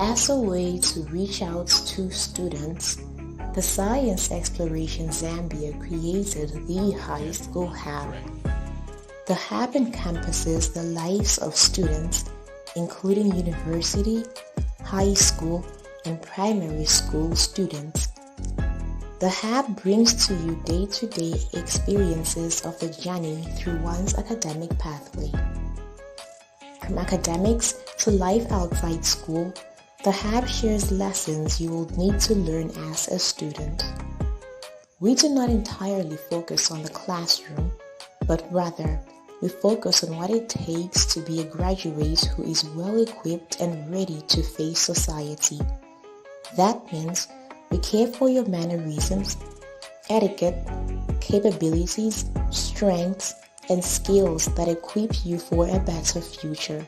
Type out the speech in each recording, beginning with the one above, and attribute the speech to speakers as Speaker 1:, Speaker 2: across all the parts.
Speaker 1: As a way to reach out to students, the Science Aspirations Zambia created the High School Hub. The hub encompasses the lives of students, including university, high school, and primary school students. The hub brings to you day-to-day experiences of the journey through one's academic pathway. From academics to life outside school, the hub shares lessons you will need to learn as a student. We do not entirely focus on the classroom, but rather we focus on what it takes to be a graduate who is well equipped and ready to face society. That means we care for your mannerisms, etiquette, capabilities, strengths, and skills that equip you for a better future.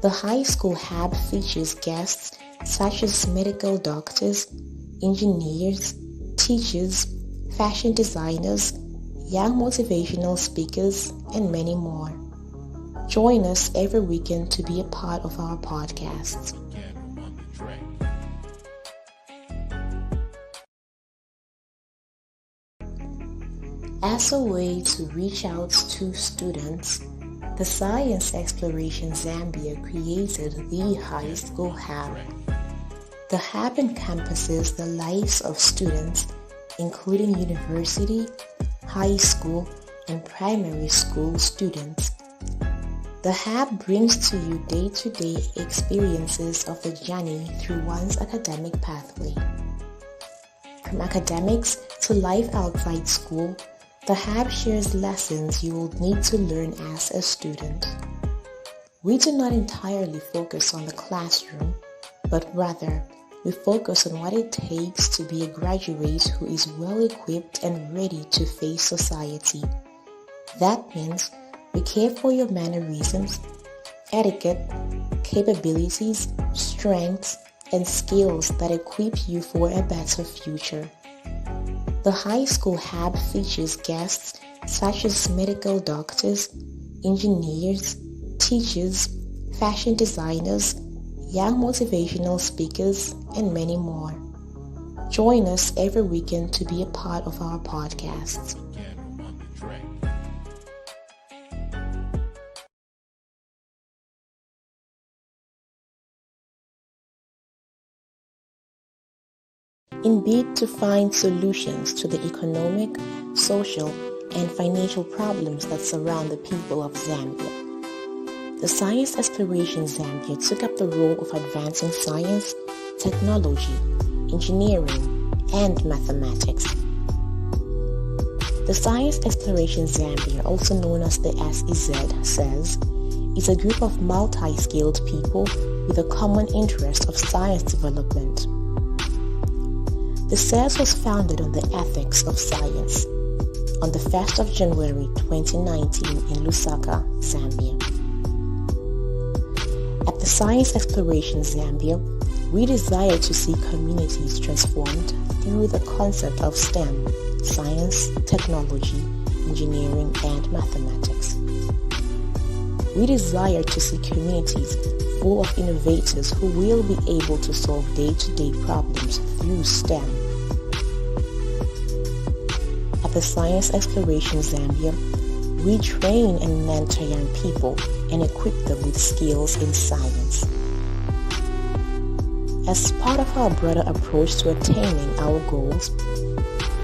Speaker 1: The High School Hub features guests such as medical doctors, engineers, teachers, fashion designers, young motivational speakers, and many more. Join us every weekend to be a part of our podcasts. As a way to reach out to students, the Science Aspirations Zambia created the High School Hub. The hub encompasses the lives of students, including university, high school, and primary school students. The hub brings to you day-to-day experiences of the journey through one's academic pathway. From academics to life outside school, the hub shares lessons you will need to learn as a student. We do not entirely focus on the classroom, but rather we focus on what it takes to be a graduate who is well equipped and ready to face society. That means we care for your mannerisms, etiquette, capabilities, strengths, and skills that equip you for a better future. The High School Hub features guests such as medical doctors, engineers, teachers, fashion designers, young motivational speakers, and many more. Join us every weekend to be a part of our podcasts. In bid to find solutions to the economic, social, and financial problems that surround the people of Zambia, the Science Aspirations Zambia took up the role of advancing science, technology, engineering, and mathematics. The Science Aspirations Zambia, also known as the SEZ, says, is a group of multi-skilled people with a common interest of science development. The SEZ was founded on the ethics of science on the 1st of January 2019 in Lusaka, Zambia. At the Science Aspirations Zambia, we desire to see communities transformed through the concept of STEM, science, technology, engineering, and mathematics. We desire to see communities full of innovators who will be able to solve day-to-day problems through STEM. At the Science Aspirations Zambia, we train and mentor young people and equip them with skills in science. As part of our broader approach to attaining our goals,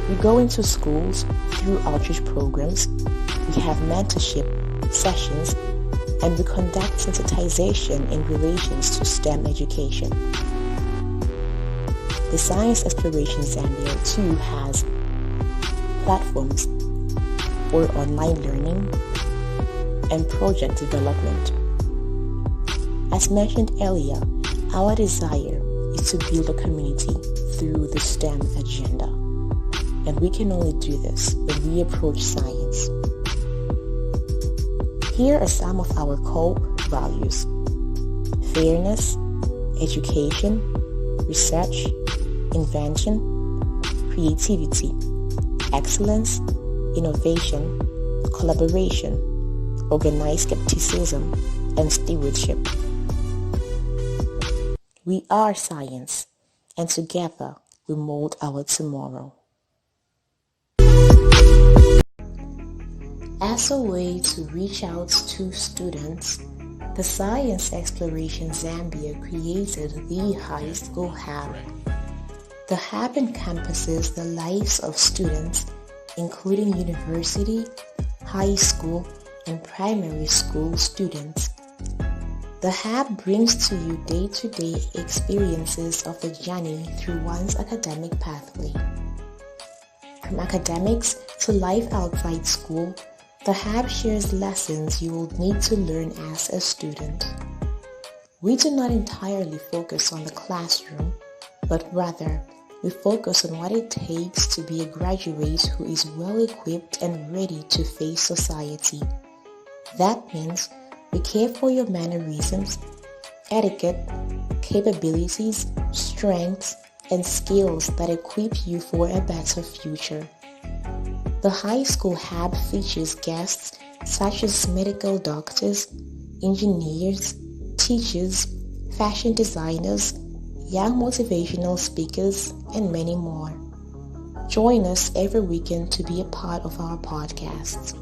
Speaker 1: we go into schools through outreach programs, we have mentorship sessions, and we conduct sensitization in relations to STEM education. The Science Aspirations Zambia too has platforms for online learning and project development. As mentioned earlier, our desire is to build a community through the STEM agenda, and we can only do this when we approach science. Here are some of our core values: fairness, education, research, invention, creativity, excellence, innovation, collaboration, organized skepticism, and stewardship. We are science, and together we mold our tomorrow. As a way to reach out to students, the Science Aspirations Zambia created the High School Hub. The hub encompasses the lives of students, including university, high school, and primary school students. The hub brings to you day-to-day experiences of the journey through one's academic pathway. From academics to life outside school, the hub shares lessons you will need to learn as a student. We do not entirely focus on the classroom, but rather, we focus on what it takes to be a graduate who is well-equipped and ready to face society. That means we care for your mannerisms, etiquette, capabilities, strengths, and skills that equip you for a better future. The high school hub features guests such as medical doctors, engineers, teachers, fashion designers, young motivational speakers, and many more. Join us every weekend to be a part of our podcasts.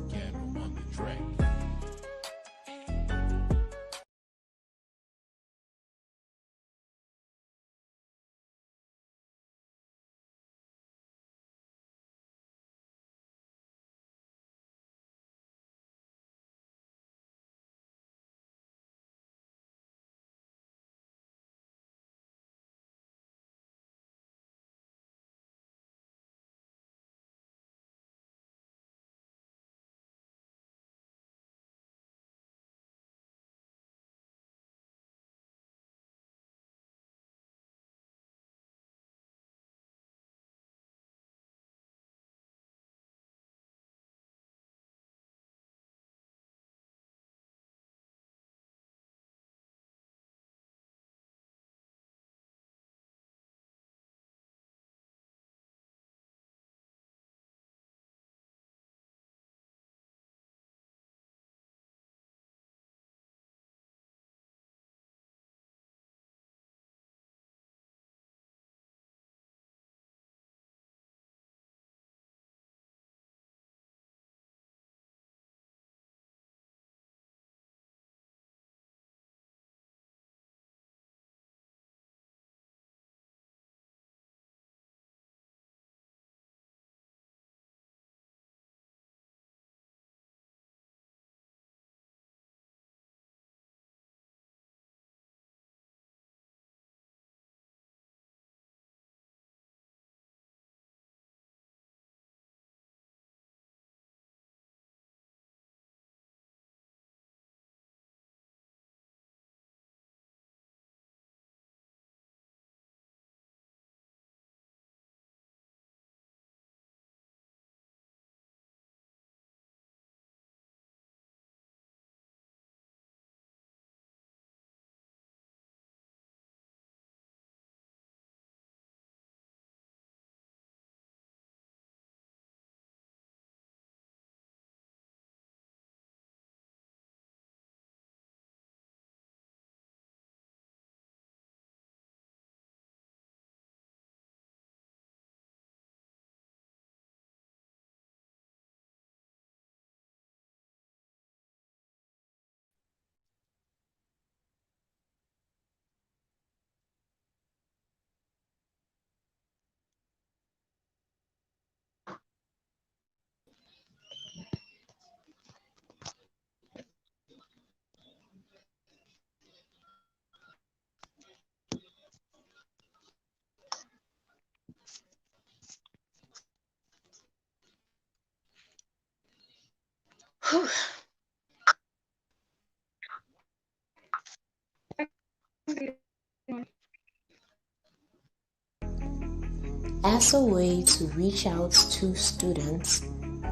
Speaker 1: As a way to reach out to students,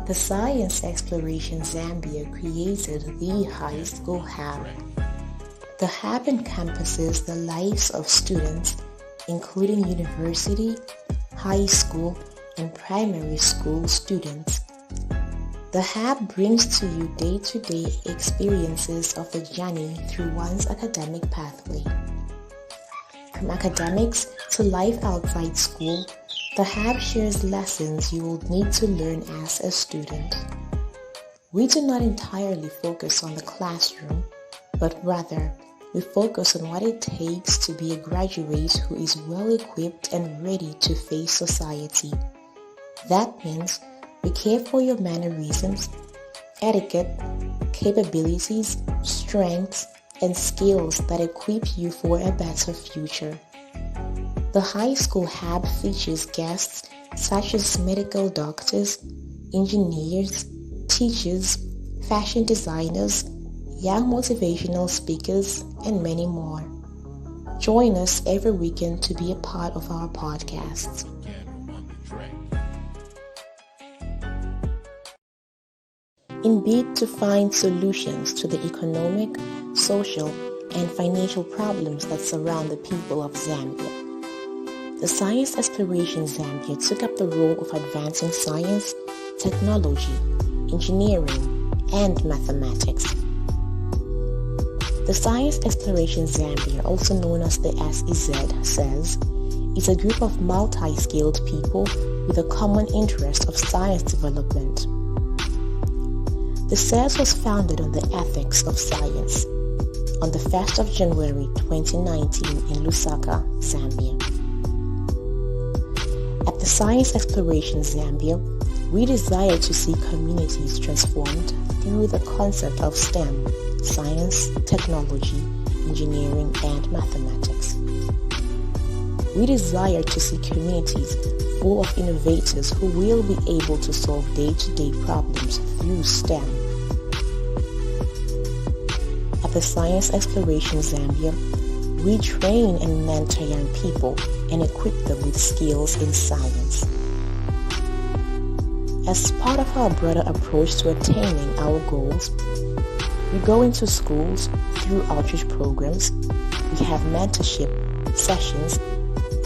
Speaker 1: the Science Aspirations Zambia created the High School Hub. The hub encompasses the lives of students, including university, high school, and primary school students. The hub brings to you day-to-day experiences of the journey through one's academic pathway. from academics to life outside school, the Hub shares lessons you will need to learn as a student. We do not entirely focus on the classroom, but rather we focus on what it takes to be a graduate who is well equipped and ready to face society. That means we care for your mannerisms, etiquette, capabilities, strengths, and skills that equip you for a better future. The high school hub features guests such as medical doctors, engineers, teachers, fashion designers, young motivational speakers, and many more. Join us every weekend to be a part of our podcasts. In bid to find solutions to the economic, social, and financial problems that surround the people of Zambia, the Science Aspirations Zambia took up the role of advancing science, technology, engineering, and mathematics. The Science Aspirations Zambia, also known as the SEZ, says, is a group of multi-skilled people with a common interest of science development. The SEZ was founded on the ethics of science on the 1st of January 2019 in Lusaka, Zambia. At the Science Aspirations Zambia, we desire to see communities transformed through the concept of STEM, science, technology, engineering, and mathematics. We desire to see communities full of innovators who will be able to solve day-to-day problems through STEM. At the Science Exploration Zambia, we train and mentor young people and equip them with skills in science. As part of our broader approach to attaining our goals, we go into schools through outreach programs, we have mentorship sessions,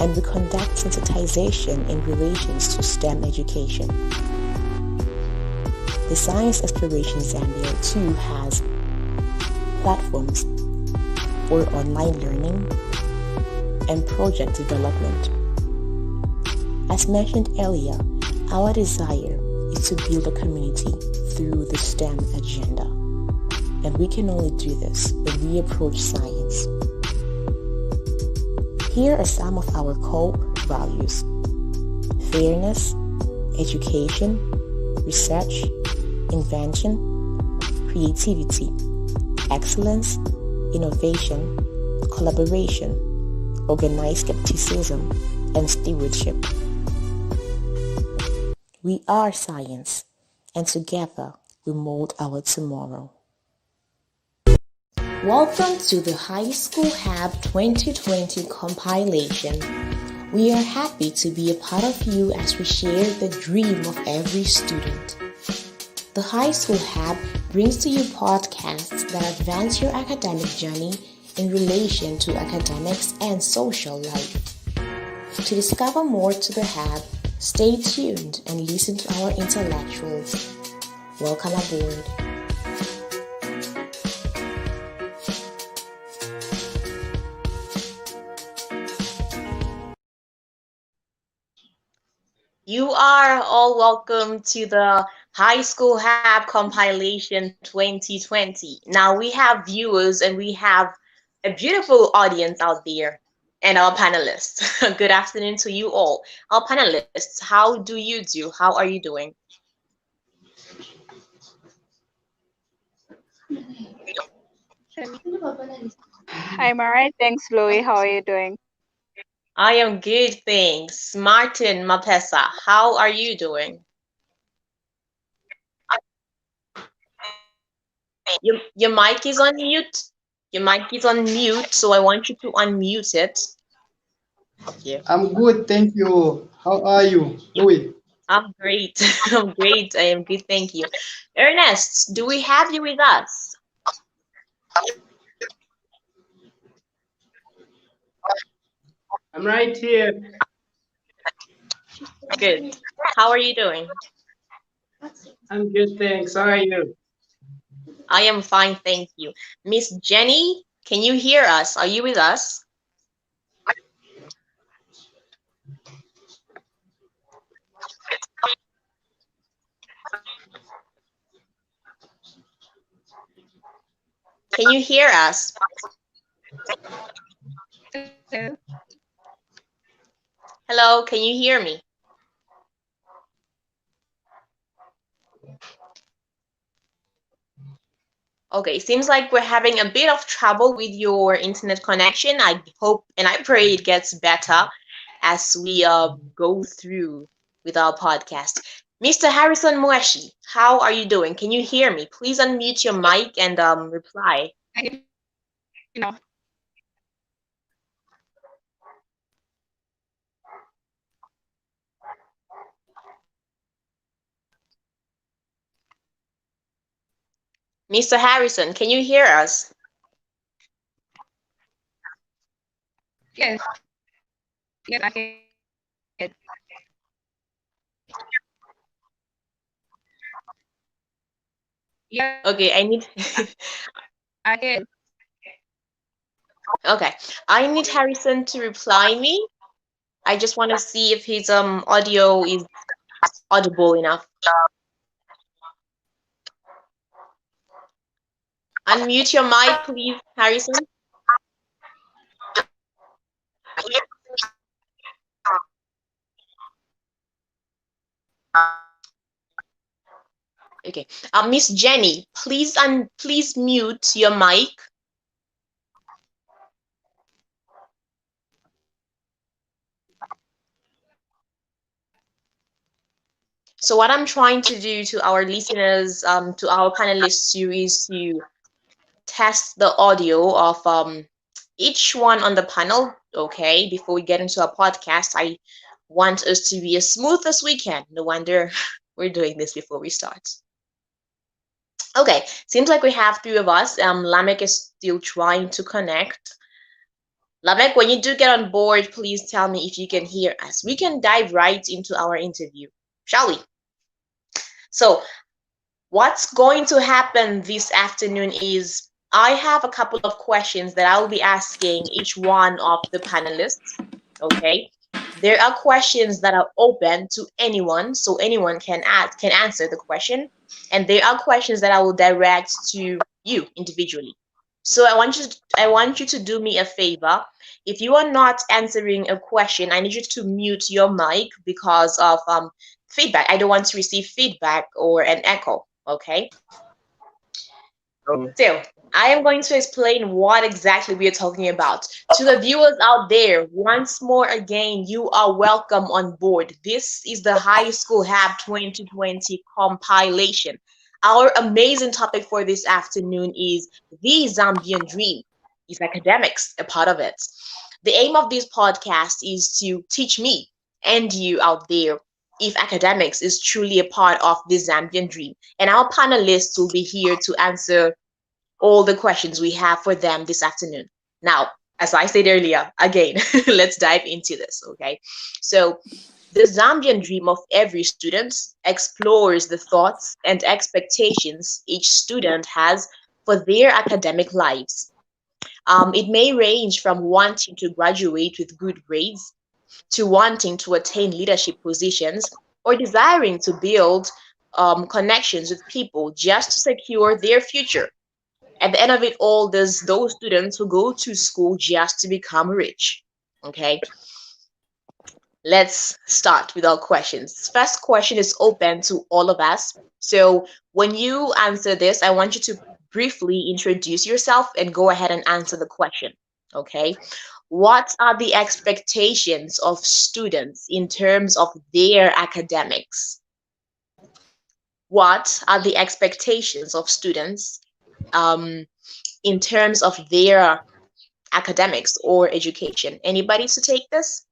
Speaker 1: and we conduct sensitization in relations to STEM education. The Science Exploration Zambia too has platforms for online learning and project development. As mentioned earlier, our desire is to build a community through the STEM agenda, and we can only do this when we approach science. Here are some of our core values: fairness, education, research, invention, creativity, excellence, innovation, collaboration, organized skepticism, and stewardship. We are science, and together we mold our tomorrow. Welcome to the High School Hub 2020 compilation. We are happy to be a part of you as we share the dream of every student. The High School Hub brings to you podcasts that advance your academic journey in relation to academics and social life. To discover more to the Hub, stay tuned and listen to our intellectuals. Welcome aboard. You are all welcome to the High School Hub Compilation 2020. Now we have viewers and we have a beautiful audience out there and our panelists. Good afternoon to you all. Our panelists, how do you do? How are you doing?
Speaker 2: I'm alright, thanks, Louie. How are you doing?
Speaker 1: I am good, thanks. Martin Mapesa, how are you doing? Your mic is on mute. Your mic is on mute, so I want you to unmute it. Yeah.
Speaker 3: I'm good, thank you. How are you, Louis?
Speaker 1: I'm great. I'm great. I am good, thank you. Ernest, do we have you with us?
Speaker 3: I'm right here.
Speaker 1: Good. How are you doing?
Speaker 3: I'm good, thanks. How are you?
Speaker 1: I am fine, thank you. Miss Jenny, can you hear us? Are you with us?
Speaker 4: Can you hear us?
Speaker 2: Hello.
Speaker 4: Hello, can you hear me? Okay, seems like we're having a bit of trouble with your internet connection. I hope and I pray it gets better as we go through with our podcast. Mr. Harrison Mweshi, how are you doing? Can you hear me? Please unmute your mic and reply.
Speaker 2: You know,
Speaker 4: Mr. Harrison, can you hear us?
Speaker 2: yes, yes, I can. Yeah,
Speaker 4: Okay, I need
Speaker 2: I can.
Speaker 4: okay. I need Harrison to reply me. I just want to see if his audio is audible enough. Unmute your mic, please, Harrison. Okay. Miss Jenny, please mute your mic. So what I'm trying to do to our listeners, to our panelists, is to test the audio of each one on the panel. Okay, before we get into our podcast, I want us to be as smooth as we can. No wonder we're doing this before we start. Okay, seems like we have three of us. Lamek is still trying to connect. Lamek, when you do get on board, please tell me if you can hear us. We can dive right into our interview, shall we? So, what's going to happen this afternoon is I have a couple of questions that I'll be asking each one of the panelists. Okay. There are questions that are open to anyone, so anyone can answer the question, and there are questions that I will direct to you individually. So I want you to do me a favor. If you are not answering a question, I need you to mute your mic because of feedback. I don't want to receive feedback or an echo. Okay. So I am going to explain what exactly we are talking about. To the viewers out there, once more again, you are welcome on board. This is the High School Hab 2020 compilation. Our amazing topic for this afternoon is the Zambian Dream. Is academics a part of it? The aim of this podcast is to teach me and you out there if academics is truly a part of the Zambian dream. And our panelists will be here to answer all the questions we have for them this afternoon. Now, as I said earlier, again, let's dive into this, okay? So, the Zambian dream of every student explores the thoughts and expectations each student has for their academic lives. It may range from wanting to graduate with good grades to wanting to attain leadership positions or desiring to build connections with people just to secure their future. At the end of it all, there's those students who go to school just to become rich. Okay, let's start with our questions. First question is open to all of us. So when you answer this, I want you to briefly introduce yourself and go ahead and answer the question. Okay, what are the expectations of students in terms of their academics? What are the expectations of students in terms of their academics or education? Anybody to take this?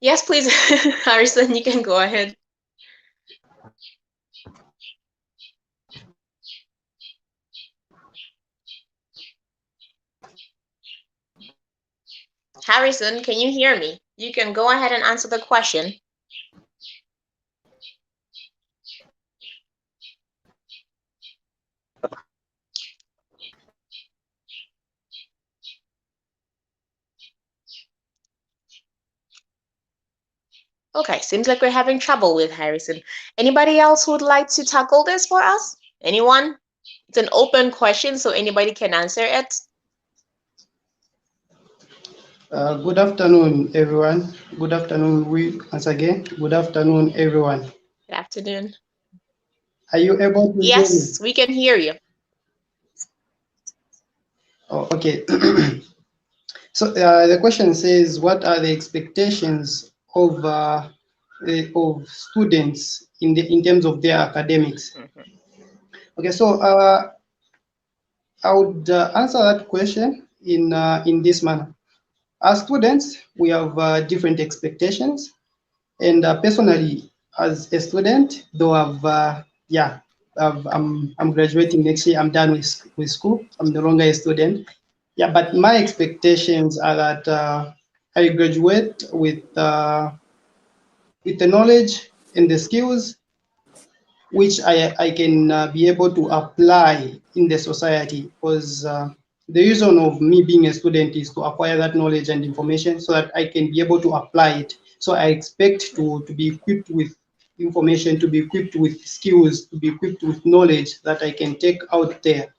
Speaker 4: Yes, please, Harrison, you can go ahead. Harrison, can you hear me? You can go ahead and answer the question. Okay, seems like we're having trouble with Harrison. Anybody else who would like to tackle this for us? Anyone? It's an open question, so anybody can answer it.
Speaker 5: Good afternoon, everyone. Good afternoon, once again. Good afternoon, everyone.
Speaker 4: Good afternoon.
Speaker 5: Are you able to hear me?
Speaker 4: Yes, we can hear you.
Speaker 5: Oh, okay. So the question says, what are the expectations of students in terms of their academics? Okay, so I would answer that question in this manner. As students, we have different expectations. And personally, as a student, though I'm graduating next year. I'm done with school. I'm no longer a student. Yeah, but my expectations are that I graduate with the knowledge and the skills which I can be able to apply in the society. Because the reason of me being a student is to acquire that knowledge and information so that I can be able to apply it. So I expect to be equipped with information, to be equipped with skills, to be equipped with knowledge that I can take out there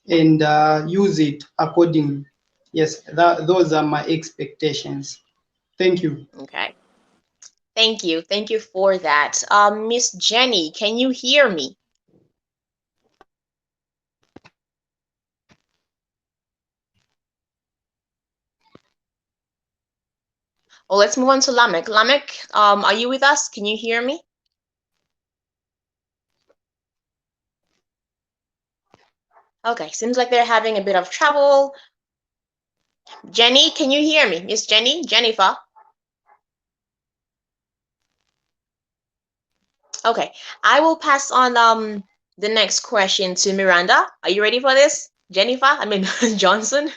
Speaker 5: and use it accordingly. Yes, those are my expectations. Thank you.
Speaker 4: Okay. Thank you. Thank you for that. Miss Jenny, can you hear me? Oh, let's move on to Lamek. Lamek, are you with us? Can you hear me? Okay, seems like they're having a bit of trouble. Jenny, can you hear me? Miss Jenny? Jennifer? Okay, I will pass on the next question to Miranda. Are you ready for this? Jennifer? I mean Johnson?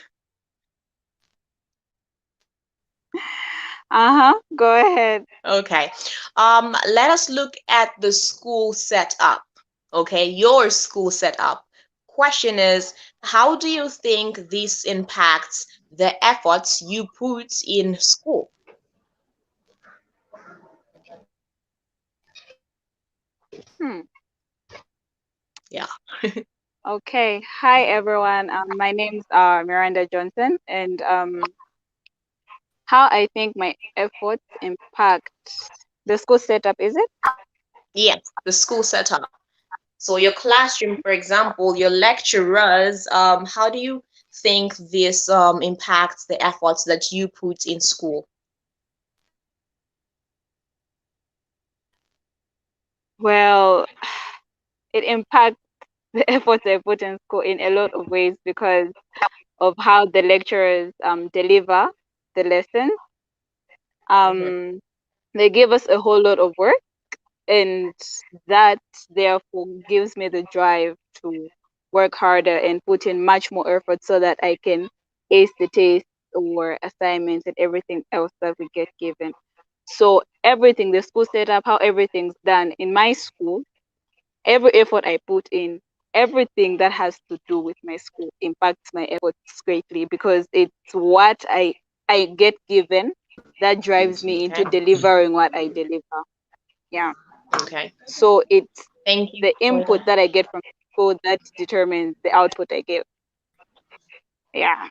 Speaker 2: Go ahead.
Speaker 4: Okay. Let us look at the school setup. Okay, your school setup. Question is, how do you think this impacts the efforts you put in school?
Speaker 2: Hmm.
Speaker 4: Yeah.
Speaker 2: Okay. Hi, everyone. My name's Miranda Johnson, and how I think my efforts impact the school setup, is it?
Speaker 4: Yes, the school setup. So your classroom, for example, your lecturers, how do you think this impacts the efforts that you put in school?
Speaker 2: Well, it impacts the efforts I put in school in a lot of ways because of how the lecturers deliver the lessons. Um, they give us a whole lot of work, and that therefore gives me the drive to work harder and put in much more effort so that I can ace the test or assignments and everything else that we get given. So everything, the school setup, how everything's done in my school, every effort I put in, everything that has to do with my school impacts my efforts greatly because it's what I get given that drives me into
Speaker 4: Okay.
Speaker 2: delivering what I deliver. Yeah.
Speaker 4: Okay.
Speaker 2: So it's
Speaker 4: Thank you
Speaker 2: the
Speaker 4: for
Speaker 2: input
Speaker 4: that.
Speaker 2: that I get from school that determines the output I give. Yeah.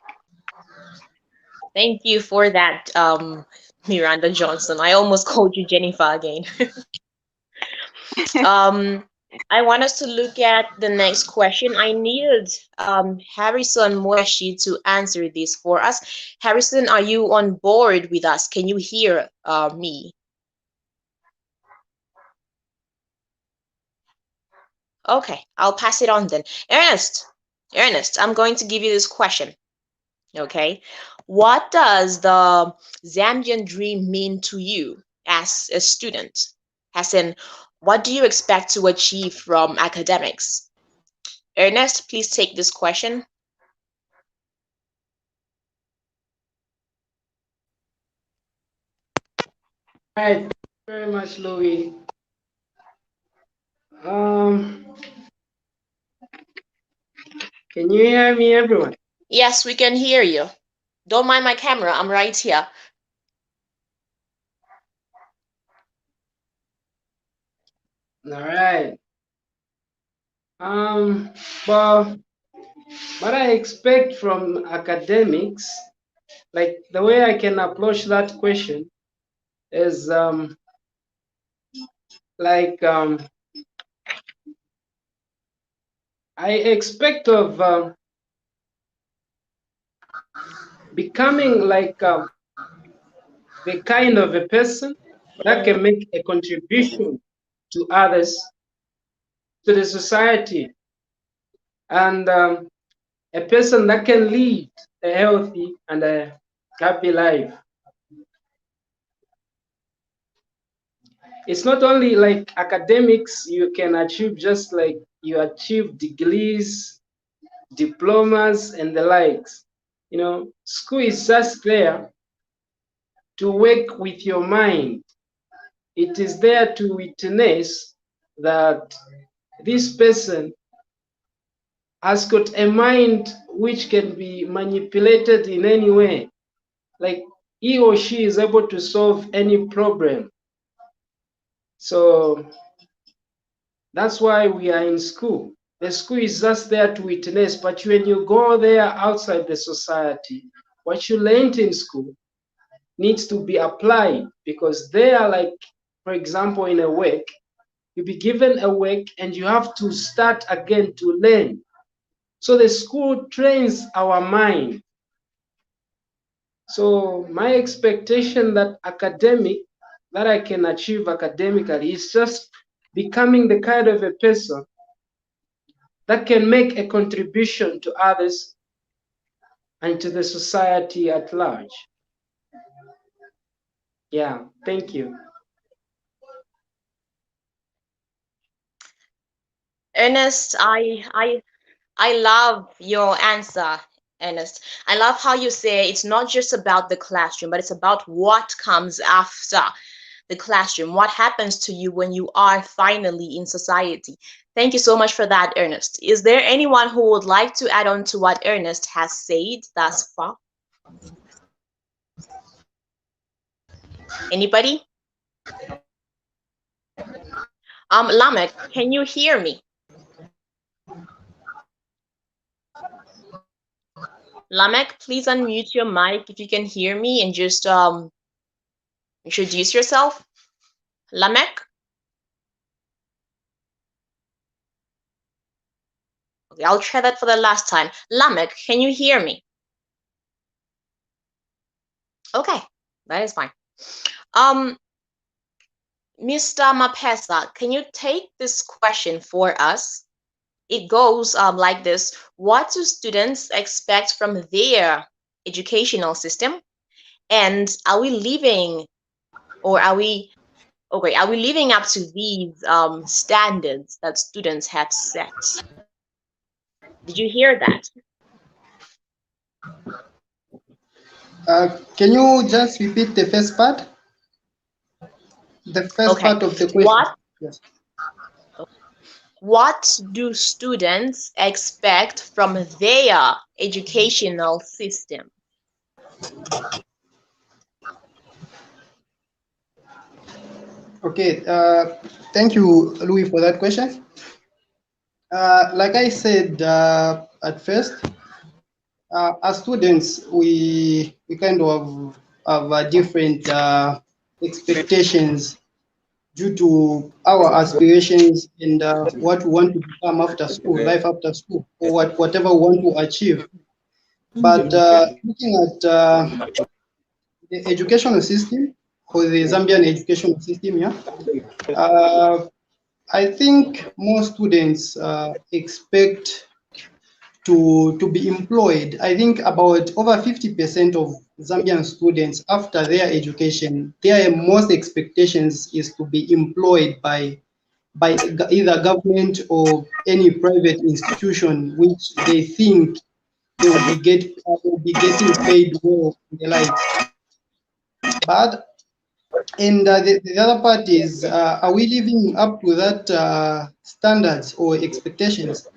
Speaker 4: Thank you for that, Miranda Johnson. I almost called you Jennifer again. um, I want us to look at the next question. I needed Harrison Moeshi to answer this for us. Harrison, are you on board with us? Can you hear me? Okay, I'll pass it on then. Ernest, I'm going to give you this question. Okay, what does the Zambian dream mean to you as a student? As in, what do you expect to achieve from academics? Ernest, please take this question.
Speaker 3: Right. Very much, Louis. Um, can you hear me, everyone?
Speaker 4: Yes, we can hear you. Don't mind my camera, I'm right here.
Speaker 3: All right. Well, what I expect from academics, like the way I can approach that question is like I expect of becoming like the kind of a person that can make a contribution to others, to the society, and a person that can lead a healthy and a happy life. It's not only like academics you can achieve, just like you achieve degrees, diplomas, and the likes. You know, school is just there to work with your mind. It is there to witness that this person has got a mind which can be manipulated in any way. Like he or she is able to solve any problem. So that's why we are in school. The school is just there to witness, but when you go there outside the society, what you learned in school needs to be applied, because they are like, for example, in a work, you be given a work and you have to start again to learn. So the school trains our mind. So my expectation that I can achieve academically is just becoming the kind of a person that can make a contribution to others and to the society at large. Yeah, thank you.
Speaker 4: Ernest, I love your answer, Ernest. I love how you say it's not just about the classroom, but it's about what comes after the classroom, what happens to you when you are finally in society. Thank you so much for that, Ernest. Is there anyone who would like to add on to what Ernest has said thus far? Anybody? Lamek, can you hear me? Lamek, please unmute your mic if you can hear me and just introduce yourself. Lamek? Okay, I'll try that for the last time. Lamek, can you hear me? Okay, that is fine. Mr. Mapesta, can you take this question for us? It goes like this. What do students expect from their educational system? And are we living up to these standards that students have set? Did you hear that?
Speaker 5: Can you just repeat the first part? The first part of the question. Yes.
Speaker 4: What do students expect from their educational system?
Speaker 5: Okay, thank you, Louis, for that question. Like I said at first, as students, we kind of have different expectations due to our aspirations and what we want to become after school, life after school, or whatever we want to achieve. But looking at the educational system, or the Zambian educational system, yeah, I think most students expect to be employed. I think about over 50% of Zambian students, after their education, their most expectations is to be employed by either government or any private institution which they think they will be getting paid well in their lives. But and the other part is, are we living up to that standards or expectations?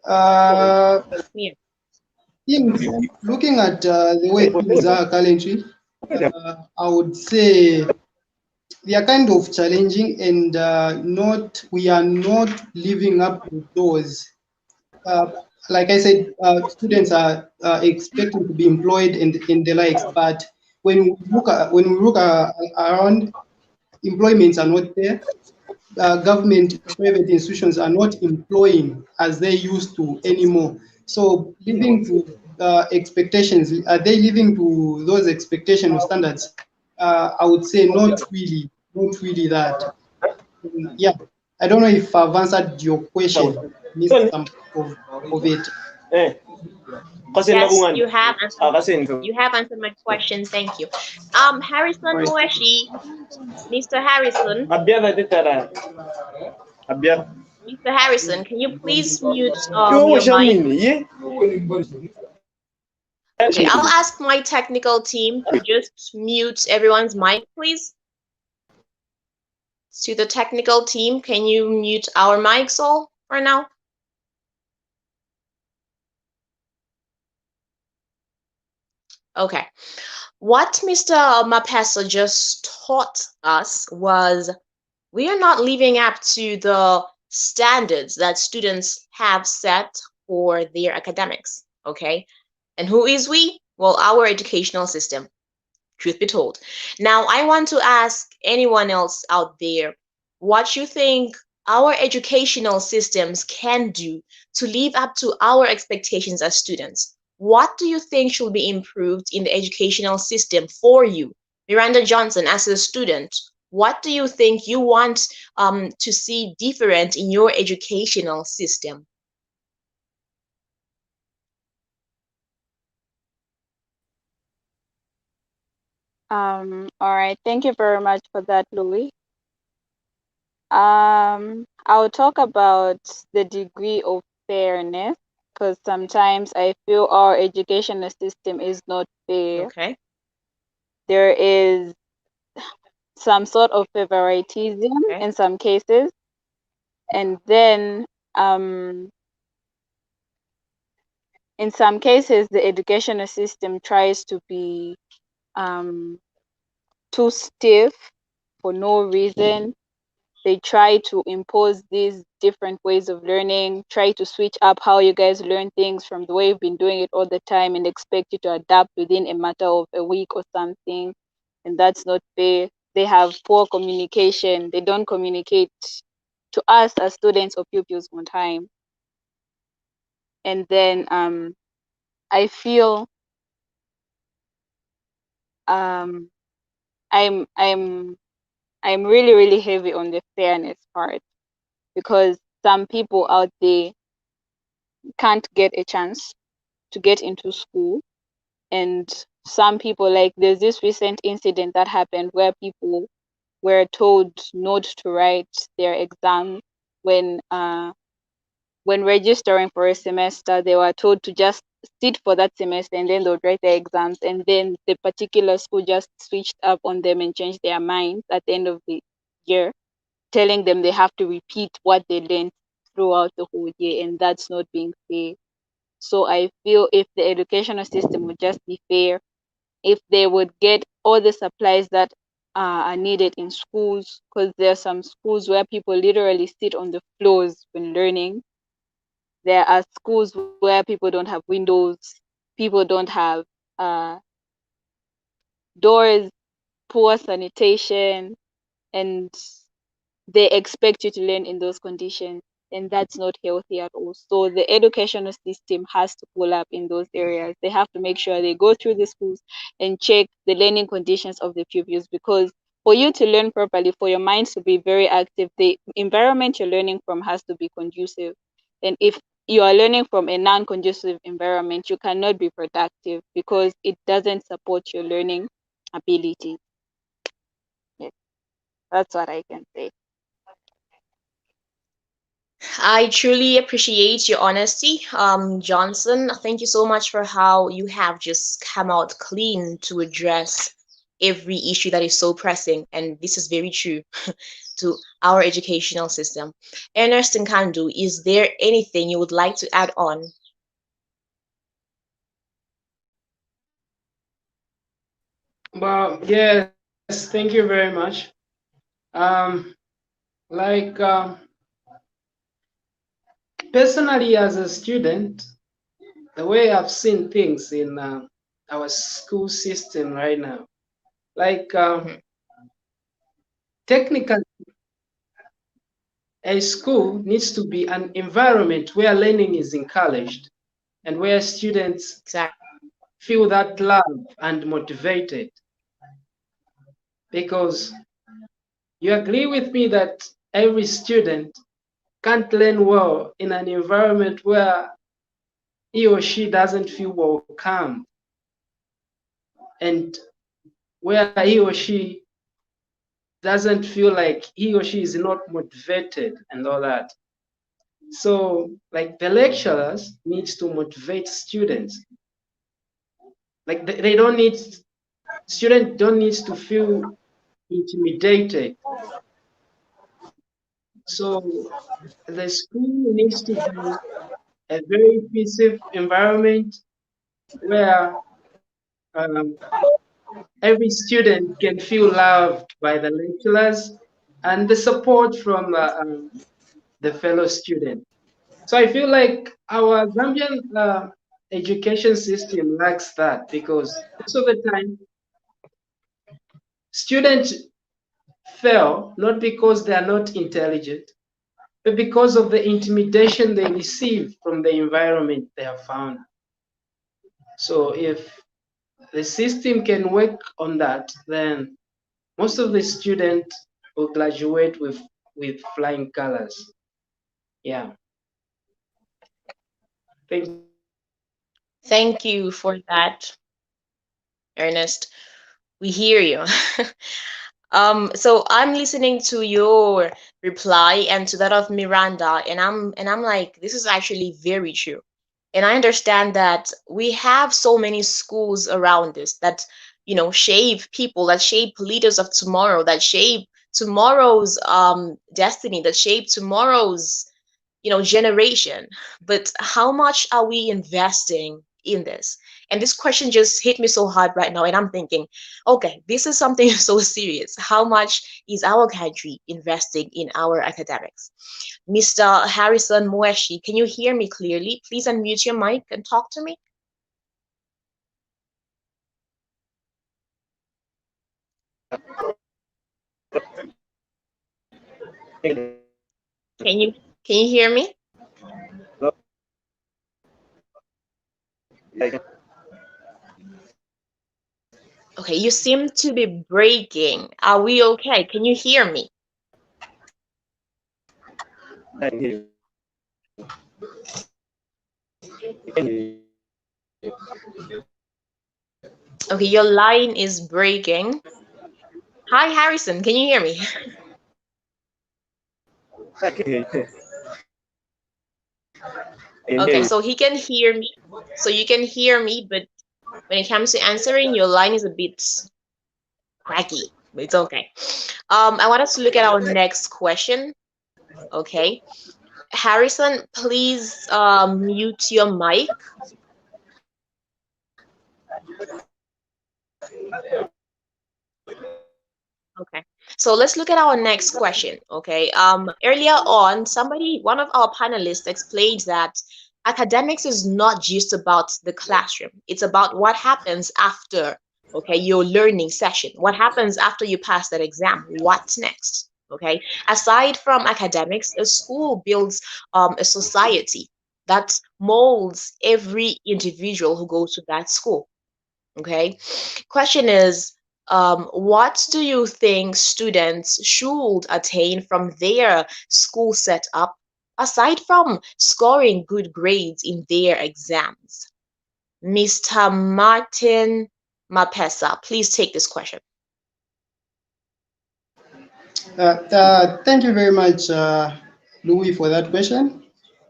Speaker 4: Yeah.
Speaker 5: Looking at the way things are currently, I would say they are kind of challenging, and not we are not living up to those. Uh, like I said, students are expecting to be employed and the likes, but when we look around, employments are not there. Government, private institutions are not employing as they used to anymore. So living to expectations, are they living to those expectation or standards? I would say not really that. Yeah, I don't know if I've answered your question, missed some of it.
Speaker 6: Eh, kasi
Speaker 4: Yes,
Speaker 6: nakungan.
Speaker 4: you have answered.
Speaker 6: Kasi
Speaker 4: You have answered my question. Thank you. Harrison
Speaker 5: Right.
Speaker 4: Mueshi, Mr. Harrison,
Speaker 6: abia na ditara. Abia.
Speaker 4: Mr. Harrison, can you please mute
Speaker 6: Iwo mo
Speaker 4: your
Speaker 6: siya
Speaker 4: mic?
Speaker 6: min. Ye.
Speaker 4: Okay, I'll ask my technical team to just mute everyone's mic, please. To the technical team, can you mute our mics all for now? Okay. What Mr. Mapesa just taught us was we are not living up to the standards that students have set for their academics. Okay. And who is we? Well, our educational system, truth be told. Now, I want to ask anyone else out there what you think our educational systems can do to live up to our expectations as students. What do you think should be improved in the educational system for you? Miranda Johnson, as a student, what do you think you want to see different in your educational system?
Speaker 2: All right. Thank you very much for that, Louis. I'll talk about the degree of fairness because sometimes I feel our educational system is not fair.
Speaker 4: Okay.
Speaker 2: There is some sort of favoritism
Speaker 4: Okay.
Speaker 2: in some cases, and then um, in some cases, the educational system tries to be um, too stiff for no reason. They try to impose these different ways of learning, try to switch up how you guys learn things from the way you've been doing it all the time and expect you to adapt within a matter of a week or something. And that's not fair. They have poor communication. They don't communicate to us as students or pupils on time. And then I feel um, I'm I'm I'm really, really heavy on the fairness part because some people out there can't get a chance to get into school. And some people, like, there's this recent incident that happened where people were told not to write their exam when registering for a semester. They were told to just sit for that semester and then they would write their exams. And then the particular school just switched up on them and changed their minds at the end of the year, telling them they have to repeat what they learned throughout the whole year, and that's not being fair. So I feel if the educational system would just be fair, if they would get all the supplies that are needed in schools, because there are some schools where people literally sit on the floors when learning. There are schools where people don't have windows, people don't have uh, doors, poor sanitation, and they expect you to learn in those conditions, and that's not healthy at all. So the educational system has to pull up in those areas. They have to make sure they go through the schools and check the learning conditions of the pupils, because for you to learn properly, for your minds to be very active, the environment you're learning from has to be conducive. And if you are learning from a non-conducive environment, you cannot be productive because it doesn't support your learning ability. Yes, that's what I can say.
Speaker 4: I truly appreciate your honesty, Johnson. Thank you so much for how you have just come out clean to address every issue that is so pressing, and this is very true to our educational system. Ernest and Kandu, is there anything you would like to add on?
Speaker 3: Well, yes, thank you very much. Like personally, as a student, the way I've seen things in our school system right now, like technically, a school needs to be an environment where learning is encouraged and where students
Speaker 4: Exactly.
Speaker 3: feel that love and motivated. Because you agree with me that every student can't learn well in an environment where he or she doesn't feel welcome and where he or she doesn't feel like he or she is not motivated and all that. So like the lecturers needs to motivate students. Like they don't need, students don't need to feel intimidated. So the school needs to be a very peaceful environment where um, every student can feel loved by the lecturers and the support from the fellow student. So I feel like our Zambian education system lacks that because most of the time students fail not because they are not intelligent, but because of the intimidation they receive from the environment they have found. So if the system can work on that, then most of the students will graduate with flying colors. Yeah. Thank
Speaker 4: Thank you for that, Ernest. We hear you. So I'm listening to your reply and to that of Miranda, and I'm like, this is actually very true. And I understand that we have so many schools around us that, shape people, that shape leaders of tomorrow, that shape tomorrow's destiny, that shape tomorrow's generation. But how much are we investing in this? And this question just hit me so hard right now, and I'm thinking, okay, this is something so serious. How much is our country investing in our academics? Mr. Harrison Moeshi, can you hear me clearly? Please unmute your mic and talk to me. Can you can you hear me? Okay, you seem to be breaking. Are we okay? Can you hear me? Okay, your line is breaking. Hi, Harrison. Can you hear me? Okay, so he can hear me. So you can hear me, but when it comes to answering, your line is a bit cracky, but it's okay. I want us to look at our next question. Okay. Harrison, please mute your mic. Okay. So let's look at our next question. Okay. Earlier on, one of our panelists explained that academics is not just about the classroom. It's about what happens after, okay, your learning session. What happens after you pass that exam? What's next? Okay. Aside from academics, a school builds a society that molds every individual who goes to that school. Okay. Question is, what do you think students should attain from their school setup aside from scoring good grades in their exams? Mr. Martin Mapesa, please take this question.
Speaker 5: Thank you very much, Louis, for that question.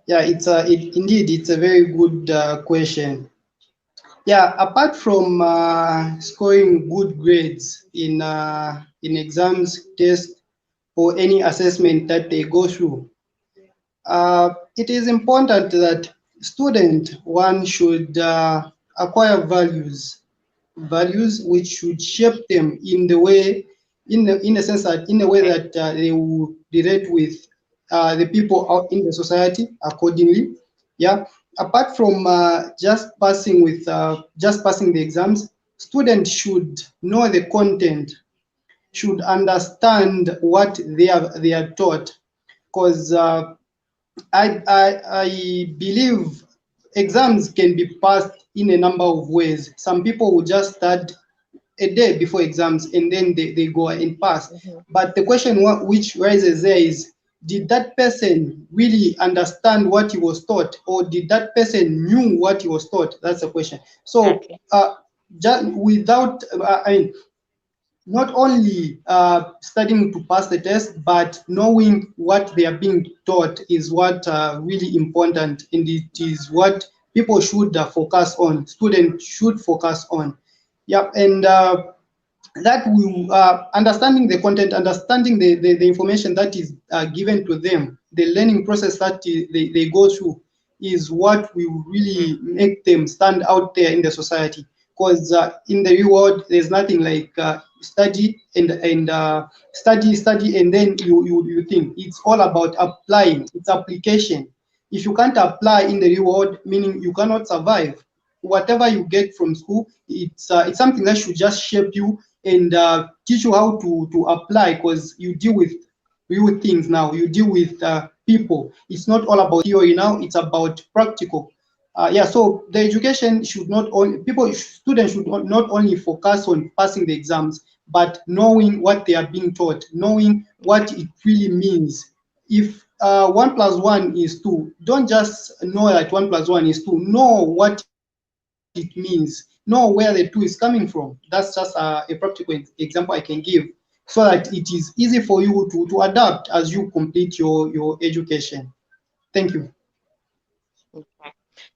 Speaker 5: Yeah, indeed it's a very good question. Yeah, apart from scoring good grades in exams, tests, or any assessment that they go through, it is important that student one should acquire values which should shape them in the way in a sense that in a way that they will relate with the people out in the society accordingly. Yeah. Apart from just passing the exams, students should know the content, should understand what they are taught, because I believe exams can be passed in a number of ways. Some people will just start a day before exams and then they go and pass.
Speaker 4: Mhm.
Speaker 5: But the question which rises there is, did that person really understand what he was taught, or did that person knew what he was taught? That's the question. So
Speaker 4: Exactly.
Speaker 5: just without, I mean, not only studying to pass the test, but knowing what they are being taught is what really important, and it is what people should focus on. Students should focus on. Yeah, and that will understanding the content, understanding the information that is given to them, the learning process that they go through is what will
Speaker 4: Mhm.
Speaker 5: really make them stand out there in the society. Because in the real world, there's nothing like study and study and then you think. It's all about applying. It's application. If you can't apply in the real world, meaning you cannot survive. Whatever you get from school, it's something that should just shape you and teach you how to apply, because you deal with real things now. You deal with people. It's not all about theory now. It's about practical. Yeah, so the education should not only students should not only focus on passing the exams, but knowing what they are being taught, knowing what it really means. If 1 plus 1 is 2, don't just know that 1 plus 1 is 2. Know what it means. Know where the 2 is coming from. That's just a practical example I can give, so that it is easy for you to adapt as you complete your education. Thank you.
Speaker 4: Okay.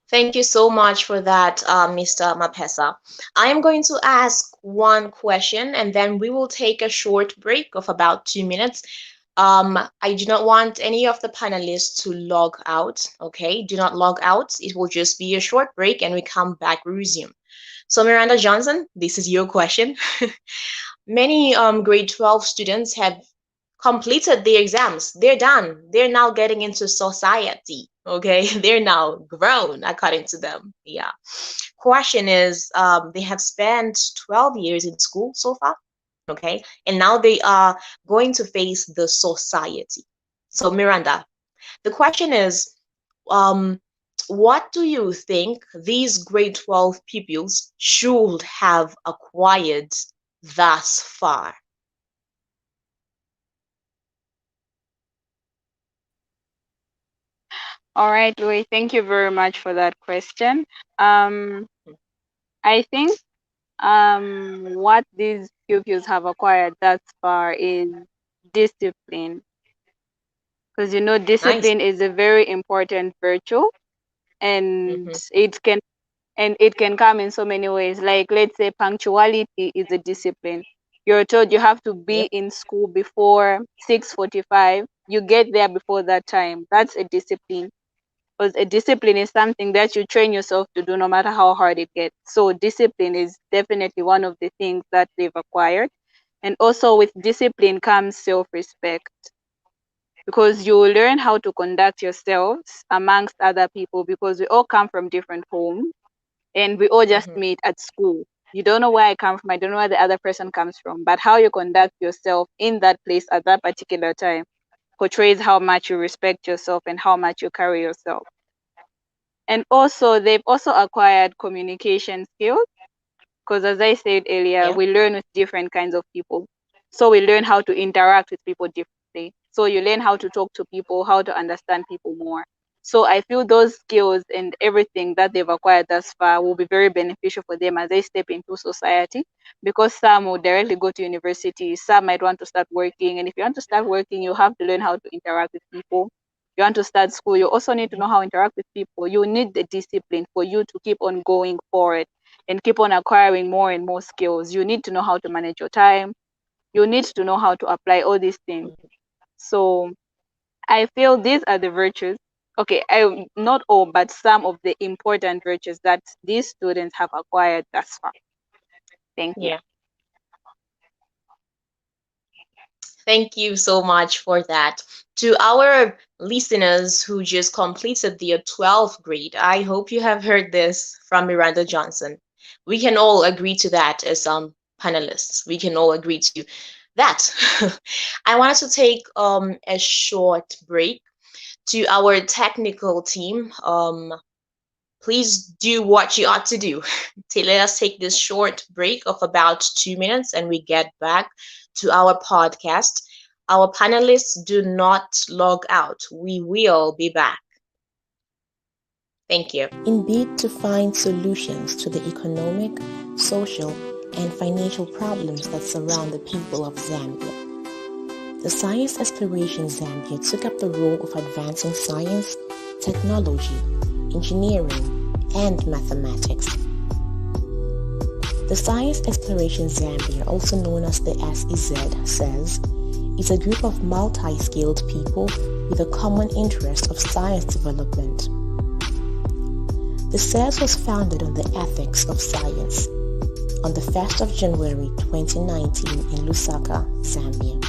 Speaker 4: Thank you so much for that, Mr. Mapesa. I am going to ask one question and then we will take a short break of about 2 minutes. I do not want any of the panelists to log out. Okay, do not log out. It will just be a short break and we come back, we resume. So, Miranda Johnson, this is your question. Many grade 12 students have completed their exams. They're done. They're now getting into society. Okay, they're now grown according to them. Yeah. Question is, they have spent 12 years in school so far. Okay, and now they are going to face the society. So, Miranda, the question is, um, what do you think these grade 12 pupils should have acquired thus far?
Speaker 2: All right, Louis, thank you very much for that question. Um, I think what these pupils have acquired thus far is discipline, because
Speaker 4: Nice.
Speaker 2: discipline is a very important virtue, and
Speaker 4: Mm-hmm.
Speaker 2: it can come in so many ways. Like, let's say punctuality is a discipline. You're told you have to be
Speaker 4: Yep.
Speaker 2: in school before 6:45. You get there before that time. That's a discipline. Because a discipline is something that you train yourself to do no matter how hard it gets. So discipline is definitely one of the things that they've acquired. And also with discipline comes self-respect, because you will learn how to conduct yourselves amongst other people, because we all come from different homes and we all just
Speaker 4: Mm-hmm.
Speaker 2: meet at school. You don't know where I come from, I don't know where the other person comes from, but how you conduct yourself in that place at that particular time portrays how much you respect yourself and how much you carry yourself. And also, they've also acquired communication skills, because as I said earlier,
Speaker 4: Yeah.
Speaker 2: we learn with different kinds of people. So we learn how to interact with people differently. So you learn how to talk to people, how to understand people more. So I feel those skills and everything that they've acquired thus far will be very beneficial for them as they step into society, because some will directly go to university, some might want to start working. And if you want to start working, you have to learn how to interact with people. You want to start school, you also need to know how to interact with people. You need the discipline for you to keep on going forward and keep on acquiring more and more skills. You need to know how to manage your time. You need to know how to apply all these things. So I feel these are the virtues. Okay, not all, but some of the important virtues that these students have acquired thus far. Thank you.
Speaker 4: Yeah. Thank you so much for that. To our listeners who just completed their 12th grade, I hope you have heard this from Miranda Johnson. We can all agree to that as panelists. We can all agree to that. I wanted to take a short break to our technical team. Please do what you ought to do. Let us take this short break of about 2 minutes and we get back to our podcast. Our panelists do not log out. We will be back. Thank you.
Speaker 1: In bid to find solutions to the economic, social, and financial problems that surround the people of Zambia, the Science Aspirations Zambia took up the role of advancing science, technology, engineering, and mathematics. The Science Aspirations Zambia, also known as the SEZ, says, is a group of multi-skilled people with a common interest of science development. The SEZ was founded on the ethics of science on the 1st of January 2019 in Lusaka, Zambia.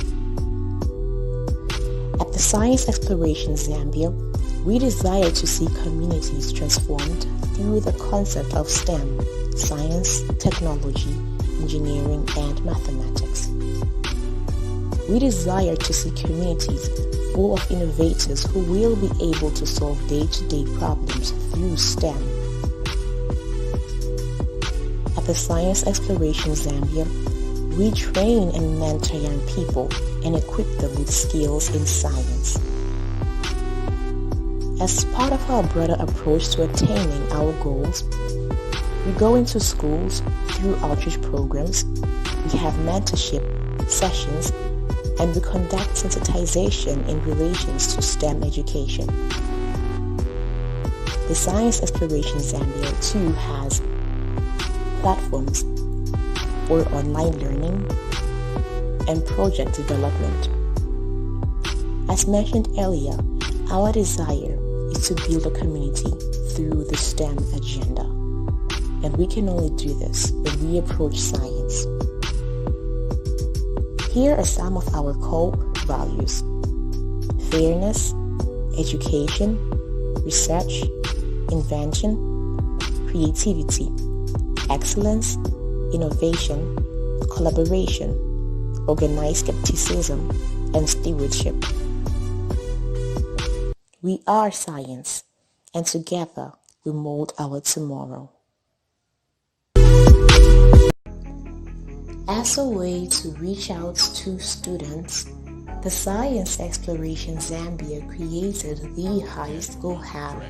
Speaker 1: At the Science Exploration Zambia, we desire to see communities transformed through the concept of STEM, science, technology, engineering, and mathematics. We desire to see communities full of innovators who will be able to solve day-to-day problems through STEM. At the Science Exploration Zambia, we train and mentor young people and equip them with skills in science. As part of our broader approach to attaining our goals, we go into schools through outreach programs, we have mentorship sessions, and we conduct sensitization in relations to STEM education. The Science Exploration Zambia too has platforms for online learning and project development. As mentioned earlier, our desire is to build a community through the STEM agenda, and we can only do this when we approach science. Here are some of our core values: fairness, education, research, invention, creativity, excellence, innovation, collaboration, organized skepticism, and stewardship. We are science, and together we mold our tomorrow. As a way to reach out to students, the Science Exploration Zambia created the High School Hub.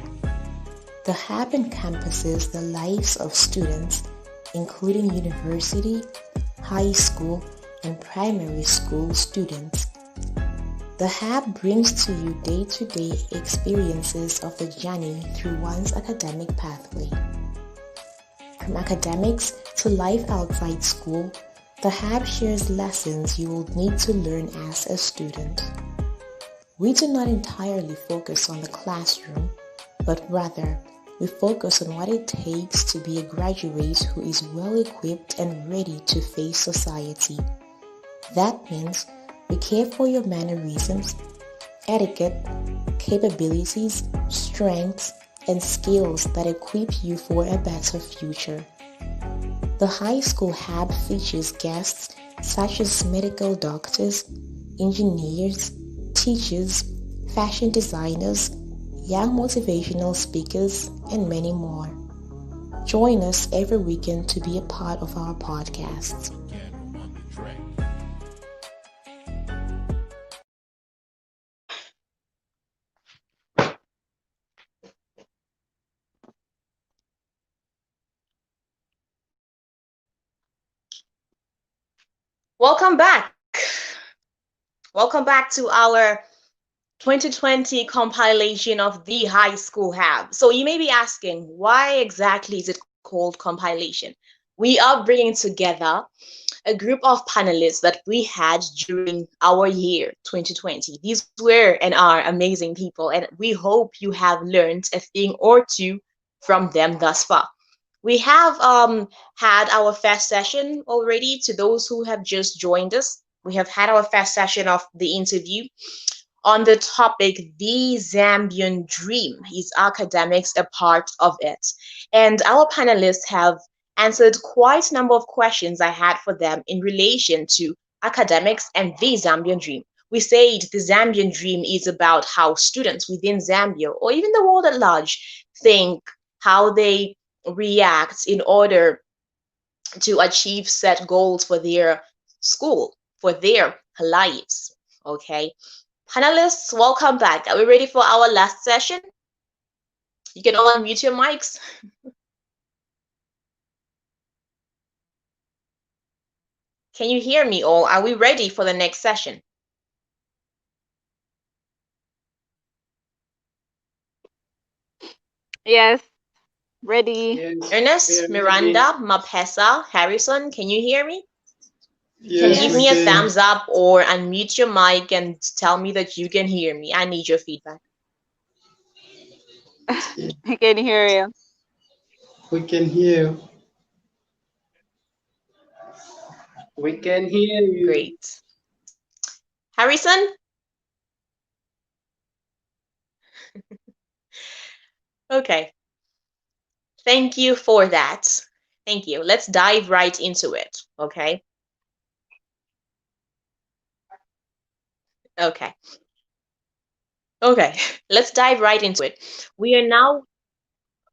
Speaker 1: The hub encompasses the lives of students, including university, high school, and primary school students. The hub brings to you day-to-day experiences of the journey through one's academic pathway. From academics to life outside school, the hub shares lessons you will need to learn as a student. We do not entirely focus on the classroom, but rather we focus on what it takes to be a graduate who is well equipped and ready to face society. That means we care for your mannerisms, etiquette, capabilities, strengths, and skills that equip you for a better future. The high school hub features guests such as medical doctors, engineers, teachers, fashion designers, young motivational speakers, and many more. Join us every weekend to be a part of our podcasts.
Speaker 4: Welcome back. Welcome back to our 2020 compilation of the High School Hub. So you may be asking, why exactly is it called compilation? We are bringing together a group of panelists that we had during our year 2020. These were and are amazing people, and we hope you have learned a thing or two from them thus far. We have had our first session already. To those who have just joined us, We have had our first session of the interview on the topic the Zambian Dream. Is academics a part of it? And our panelists have answered quite a number of questions I had for them in relation to academics and the Zambian Dream. We said the Zambian Dream is about how students within Zambia or even the world at large think, how they react in order to achieve set goals for their school, for their lives. Okay. Panelists, welcome back. Are we ready for our last session? You can all unmute your mics. Can you hear me all? Are we ready for the next session?
Speaker 2: Yes, ready.
Speaker 3: Yes, we
Speaker 4: Ernest,
Speaker 3: are ready.
Speaker 4: Miranda, Mapesa, Harrison, can you hear me? You can
Speaker 5: Yes,
Speaker 4: give
Speaker 5: we
Speaker 4: me a
Speaker 2: Yes.
Speaker 5: can.
Speaker 4: thumbs up or unmute your mic and tell me that you can hear me. I need your feedback.
Speaker 2: I can hear you.
Speaker 5: We can hear.
Speaker 3: We can hear you.
Speaker 4: Great. Harrison? Okay. Thank you for that. Thank you. Let's dive right into it. Okay. Okay. Okay. Let's dive right into it. We are now,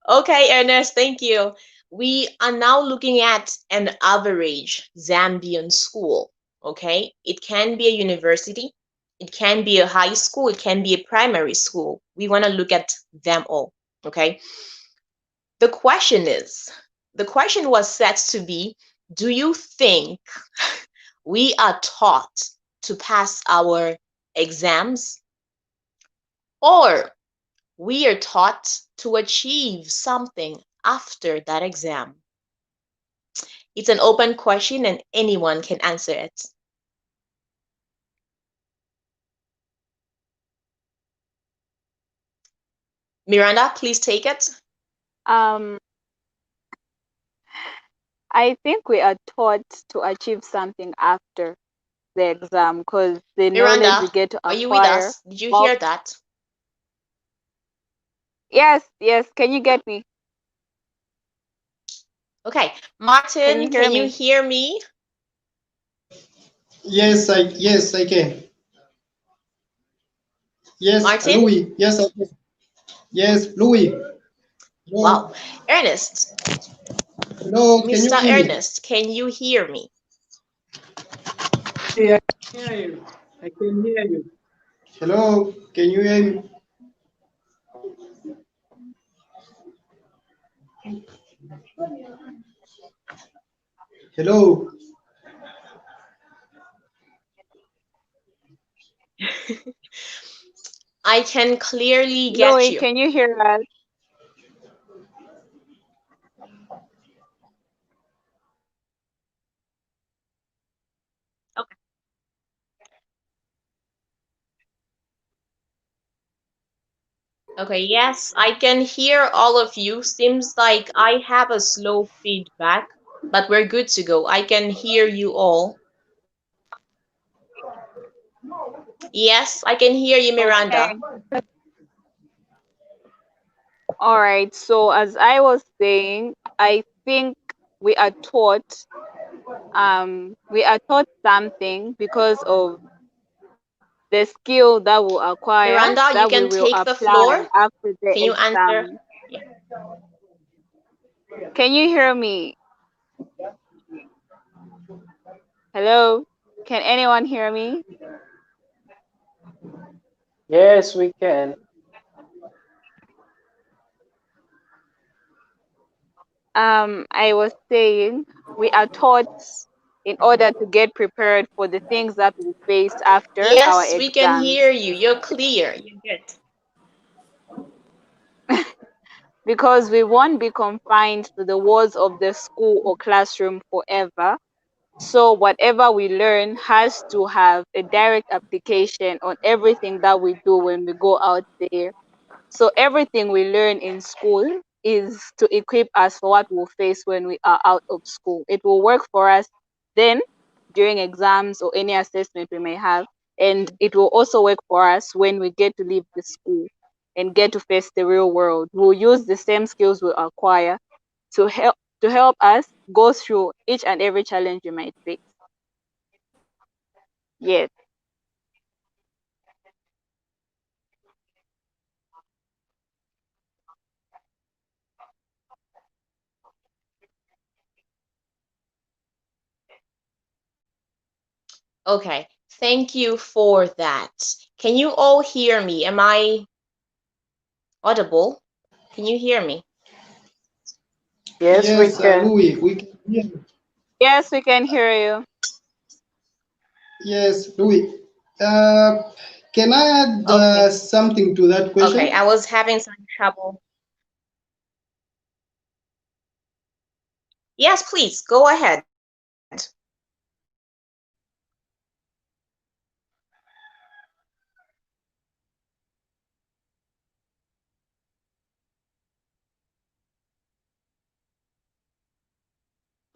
Speaker 4: okay, Ernest, thank you. We are now looking at an average Zambian school. Okay. It can be a university, it can be a high school, it can be a primary school. We want to look at them all. Okay. The question is, the question was set to be, do you think we are taught to pass our exams, or we are taught to achieve something after that exam? It's an open question and anyone can answer it. Miranda, please take it.
Speaker 2: Um, I think we are taught to achieve something after the exam because the knowledge we
Speaker 4: Miranda,
Speaker 2: get to
Speaker 4: are you with
Speaker 2: acquire.
Speaker 4: us? Did you
Speaker 2: Well,
Speaker 4: hear that?
Speaker 2: yes, yes. Can you get me?
Speaker 4: Okay.
Speaker 2: Can
Speaker 4: Martin,
Speaker 2: you hear
Speaker 4: can you
Speaker 2: me?
Speaker 4: hear me?
Speaker 5: Yes, I can. Yes,
Speaker 4: Martin?
Speaker 5: Louis. Yes, I can. Yes, Louis.
Speaker 4: Wow.
Speaker 5: Hello.
Speaker 4: Ernest,
Speaker 5: Hello. Can you
Speaker 4: Mr.
Speaker 5: hear me?
Speaker 4: Ernest, can you hear me?
Speaker 3: Hey, I can hear you. I can hear you.
Speaker 5: Hello. Can you hear me? Hello.
Speaker 4: I can clearly get
Speaker 2: Louis,
Speaker 4: you.
Speaker 2: can you hear us?
Speaker 4: Okay. Okay, yes, I can hear all of you. Seems like I have a slow feedback, but we're good to go. I can hear you all. Yes, I can hear you,
Speaker 2: Okay.
Speaker 4: Miranda.
Speaker 2: All right. So as I was saying, I think we are taught something because of the skill that we'll acquire
Speaker 4: Miranda, you
Speaker 2: that we
Speaker 4: can
Speaker 2: will
Speaker 4: take the
Speaker 2: apply
Speaker 4: floor.
Speaker 2: after the
Speaker 4: Can you answer?
Speaker 2: exam.
Speaker 4: Yeah.
Speaker 2: Can you hear me? Hello? Can anyone hear me?
Speaker 6: Yes, we can.
Speaker 2: I was saying we are taught in order to get prepared for the things that we face after our
Speaker 4: Yes, we can
Speaker 2: exams.
Speaker 4: hear you. You're clear. You're good.
Speaker 2: Because we won't be confined to the walls of the school or classroom forever. So whatever we learn has to have a direct application on everything that we do when we go out there. So everything we learn in school is to equip us for what we'll face when we are out of school. It will work for us then during exams or any assessment we may have. And it will also work for us when we get to leave the school and get to face the real world. We'll use the same skills we acquire to help us go through each and every challenge we might face. Yes.
Speaker 4: Okay, thank you for that. Can you all hear me? Am I audible? Can you hear me?
Speaker 6: Yes, we
Speaker 5: Yes,
Speaker 6: can.
Speaker 5: Louis, we can hear you.
Speaker 2: Yes, we can hear you.
Speaker 5: Yes, Louis. Can I add
Speaker 4: Okay.
Speaker 5: something to that
Speaker 4: Okay,
Speaker 5: question?
Speaker 4: I was having some trouble. Yes, please, go ahead.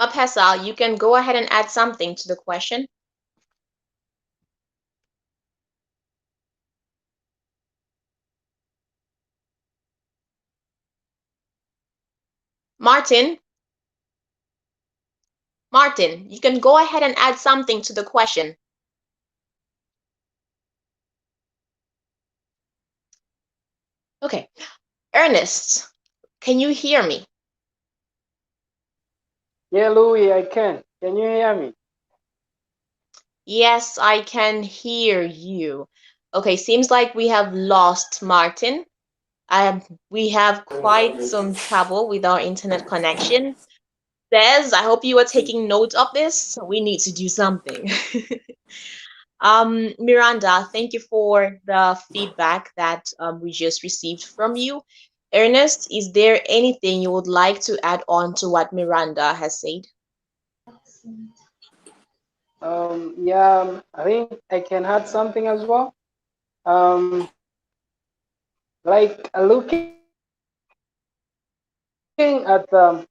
Speaker 4: Mapesa, you can go ahead and add something to the question. Martin, you can go ahead and add something to the question. Okay. Ernest, can you hear me?
Speaker 6: Yeah, Louis, I can. Can you hear me?
Speaker 4: Yes, I can hear you. Okay, seems like we have lost Martin. We have quite some trouble with our internet connection. Des, I hope you are taking note of this. We need to do something. Miranda, thank you for the feedback that we just received from you. Ernest, is there anything you would like to add on to what Miranda has said?
Speaker 6: Yeah, I think I can add something as well. Um, like looking at the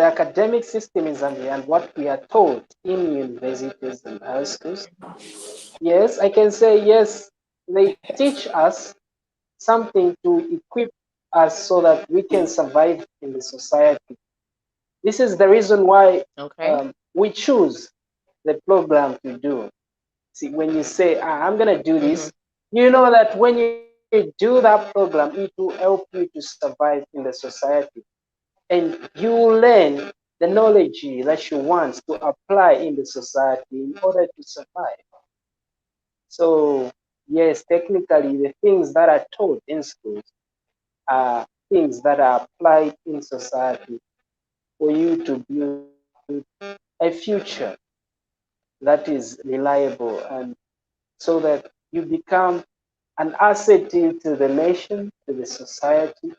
Speaker 6: academic system in Zambia and what we are taught in universities and high schools. Yes, I can say yes, they teach us something to equip us so that we can survive in the society. This is the reason why
Speaker 4: Okay.
Speaker 6: we choose the program to do. See, when you say, I'm going to do this, you know that when you do that program, it will help you to survive in the society. And you will learn the knowledge that you want to apply in the society in order to survive. So, yes, technically, the things that are taught in schools are things that are applied in society for you to build a future that is reliable, and so that you become an asset to the nation, to the society,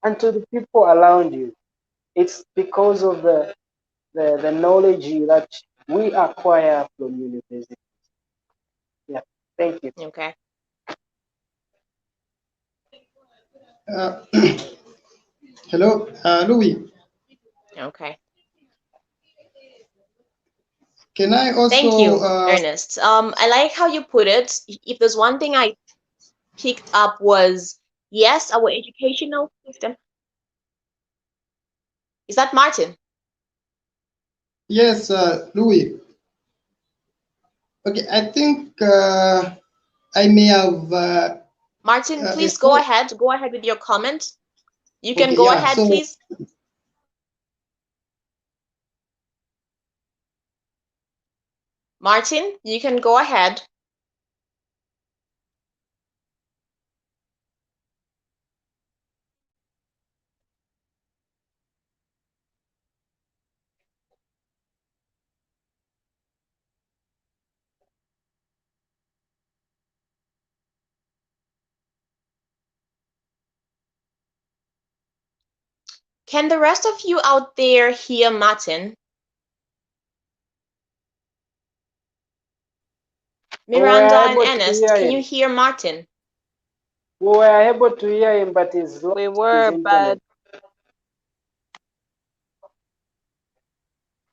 Speaker 6: and to the people around you. It's because of the knowledge that we acquire from university. Yeah, thank you.
Speaker 4: Okay.
Speaker 5: Uh, hello, Louis.
Speaker 4: Okay.
Speaker 5: Can I
Speaker 4: Thank
Speaker 5: also?
Speaker 4: you, Ernest. I like how you put it. If there's one thing I picked up was yes, our educational system. Is that Martin?
Speaker 5: Yes, Louis. Okay, I think I may have
Speaker 4: Martin,
Speaker 5: a
Speaker 4: please go
Speaker 5: thought.
Speaker 4: ahead. Go ahead with your comment. You can
Speaker 5: Okay,
Speaker 4: go
Speaker 5: yeah.
Speaker 4: ahead,
Speaker 5: So
Speaker 4: please. Martin, you can go ahead. Can the rest of you out there hear Martin?
Speaker 6: We
Speaker 4: Miranda
Speaker 6: were
Speaker 4: and
Speaker 6: able to
Speaker 4: Ernest,
Speaker 6: hear
Speaker 4: can you
Speaker 6: him.
Speaker 4: hear Martin?
Speaker 6: We were able to hear him, but he's lost
Speaker 2: We
Speaker 6: his
Speaker 2: were, but
Speaker 6: internet.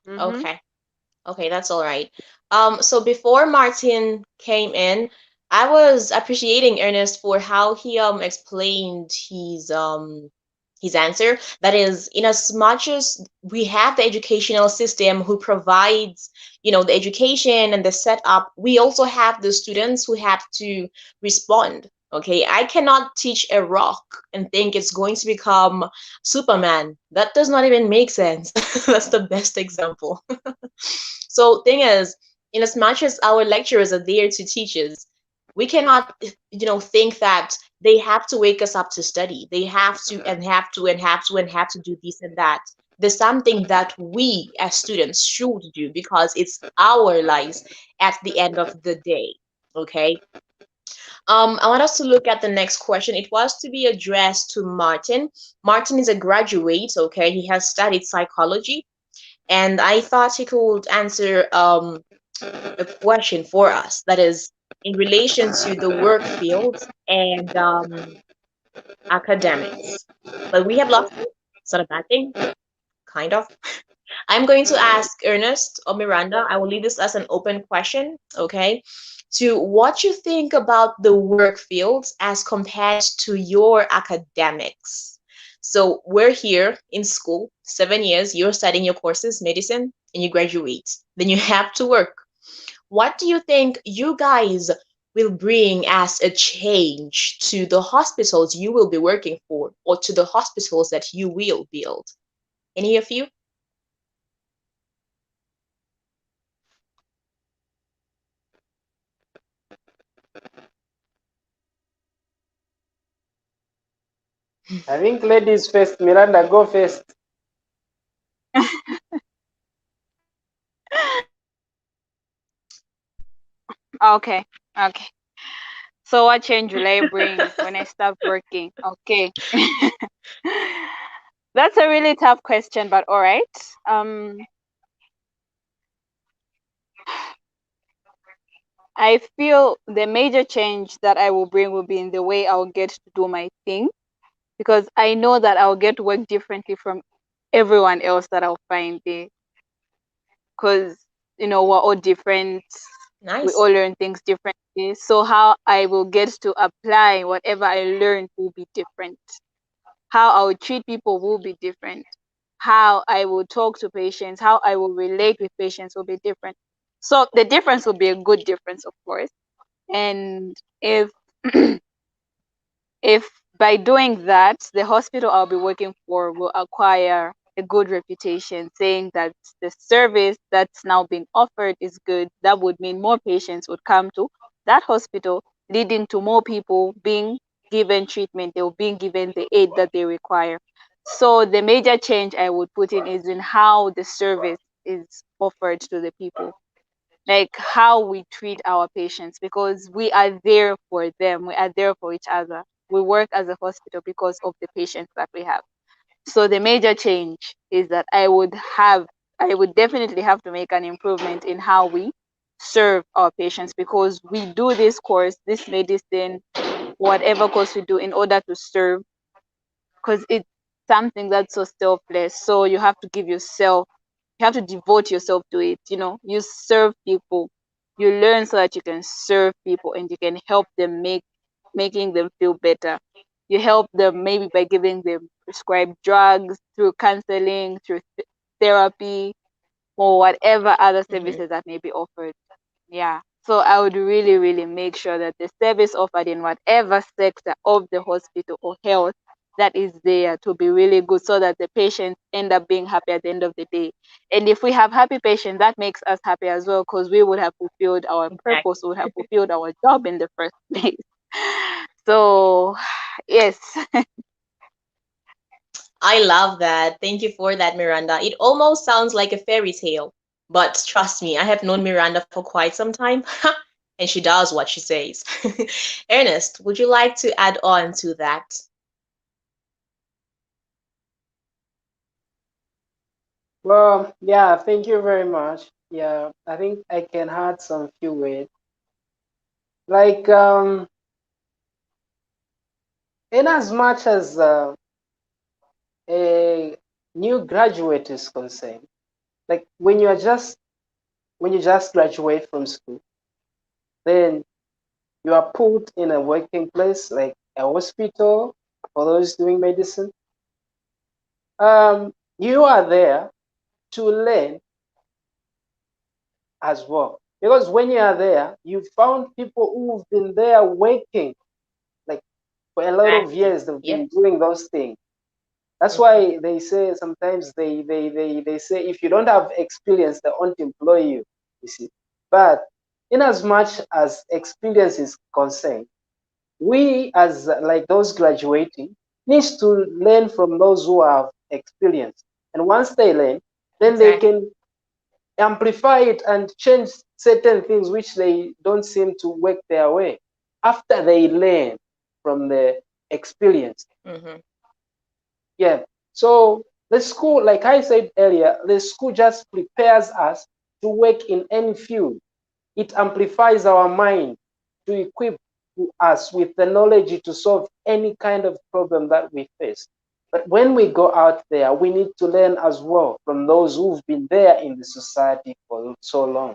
Speaker 2: mhm.
Speaker 4: Okay. Okay, that's all right. So before Martin came in, I was appreciating Ernest for how he explained his answer. That is, in as much as we have the educational system who provides, the education and the setup, we also have the students who have to respond. Okay, I cannot teach a rock and think it's going to become Superman. That does not even make sense. That's the best example. So thing is, in as much as our lecturers are there to teach us, we cannot, think that they have to wake us up to study. They have to and have to and have to and have to do this and that. There's something that we as students should do because it's our lives at the end of the day. Okay. I want us to look at the next question. It was to be addressed to Martin. Martin is a graduate. Okay, he has studied psychology, and I thought he could answer a question for us that is in relation to the work field and academics. But we have lost it. It's not a bad thing, kind of. I'm going to ask Ernest or Miranda. I will leave this as an open question, okay? To what you think about the work fields as compared to your academics. So we're here in school, 7 years, you're studying your courses, medicine, and you graduate. Then you have to work. What do you think you guys will bring as a change to the hospitals you will be working for or to the hospitals that you will build? Any of you?
Speaker 6: I think ladies first. Miranda, go first.
Speaker 2: Okay, okay. So what change will I bring when I start working? Okay. That's a really tough question, but all right. Um, I feel the major change that I will bring will be in the way I'll get to do my thing because I know that I'll get to work differently from everyone else that I'll find there. Because, we're all different, we
Speaker 4: Nice.
Speaker 2: all learn things differently. So, how I will get to apply whatever I learned will be different. How I will treat people will be different. How I will talk to patients, how I will relate with patients will be different. So, the difference will be a good difference, of course. And if by doing that, the hospital I'll be working for will acquire a good reputation, saying that the service that's now being offered is good, that would mean more patients would come to that hospital, leading to more people being given treatment, they will being given the aid that they require. So the major change I would put in is in how the service is offered to the people, like how we treat our patients, because we are there for them, we are there for each other. We work as a hospital because of the patients that we have. So the major change is that I would definitely have to make an improvement in how we serve our patients, because we do this course, this medicine, whatever course we do, in order to serve, because it's something that's so selfless. So you have to give yourself, you have to devote yourself to it. You serve people, you learn so that you can serve people and you can help them, making them feel better. You help them maybe by giving them prescribed drugs, through counseling, through therapy, or whatever other
Speaker 4: Hmm.
Speaker 2: services that may be offered. Yeah. So I would really, really make sure that the service offered in whatever sector of the hospital or health that is there to be really good, so that the patients end up being happy at the end of the day. And if we have happy patients, that makes us happy as well, because we would have fulfilled our purpose, we would have fulfilled our job in the first place. So, yes.
Speaker 4: I love that. Thank you for that, Miranda. It almost sounds like a fairy tale, but trust me, I have known Miranda for quite some time, and she does what she says. Ernest, would you like to add on to that?
Speaker 6: Well, yeah, thank you very much. Yeah, I think I can add some few words. Like, in as much as a new graduate is concerned, like when you are just when you just graduate from school, then you are put in a working place like a hospital for those doing medicine. You are there to learn as well. Because when you are there, you found people who've been there working like for a lot of
Speaker 4: Exactly.
Speaker 6: years, they've
Speaker 4: Yep.
Speaker 6: been doing those things. That's
Speaker 4: Mhm.
Speaker 6: why they say sometimes they say if you don't have experience, they won't employ you, you see. But in as much as experience is concerned, we as like those graduating needs to learn from those who have experience. And once they learn, then they
Speaker 4: Exactly.
Speaker 6: can amplify it and change certain things which they don't seem to work their way after they learn from the experience.
Speaker 4: Mhm.
Speaker 6: Yeah. So the school, like I said earlier, the school just prepares us to work in any field. It amplifies our mind to equip us with the knowledge to solve any kind of problem that we face. But when we go out there, we need to learn as well from those who've been there in the society for so long.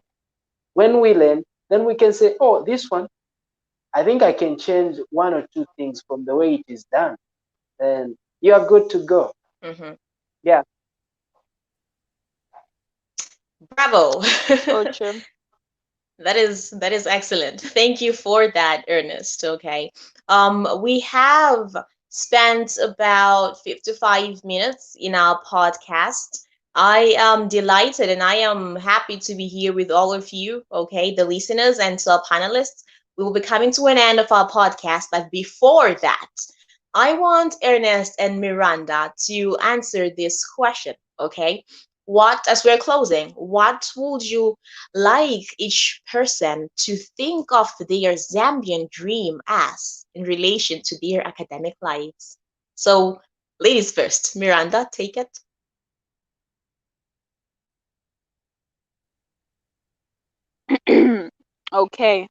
Speaker 6: When we learn, then we can say, oh, this one, I think I can change one or two things from the way it is done. And you are good to go.
Speaker 4: Mhm.
Speaker 6: Yeah.
Speaker 4: Bravo.
Speaker 2: So true.
Speaker 4: That is excellent. Thank you for that, Ernest. Okay. We have spent about 55 minutes in our podcast. I am delighted and I am happy to be here with all of you, okay, the listeners and to our panelists. We will be coming to an end of our podcast, but before that, I want Ernest and Miranda to answer this question, okay? As we're closing, what would you like each person to think of their Zambian dream as in relation to their academic lives? So, ladies first. Miranda, take it.
Speaker 2: Okay.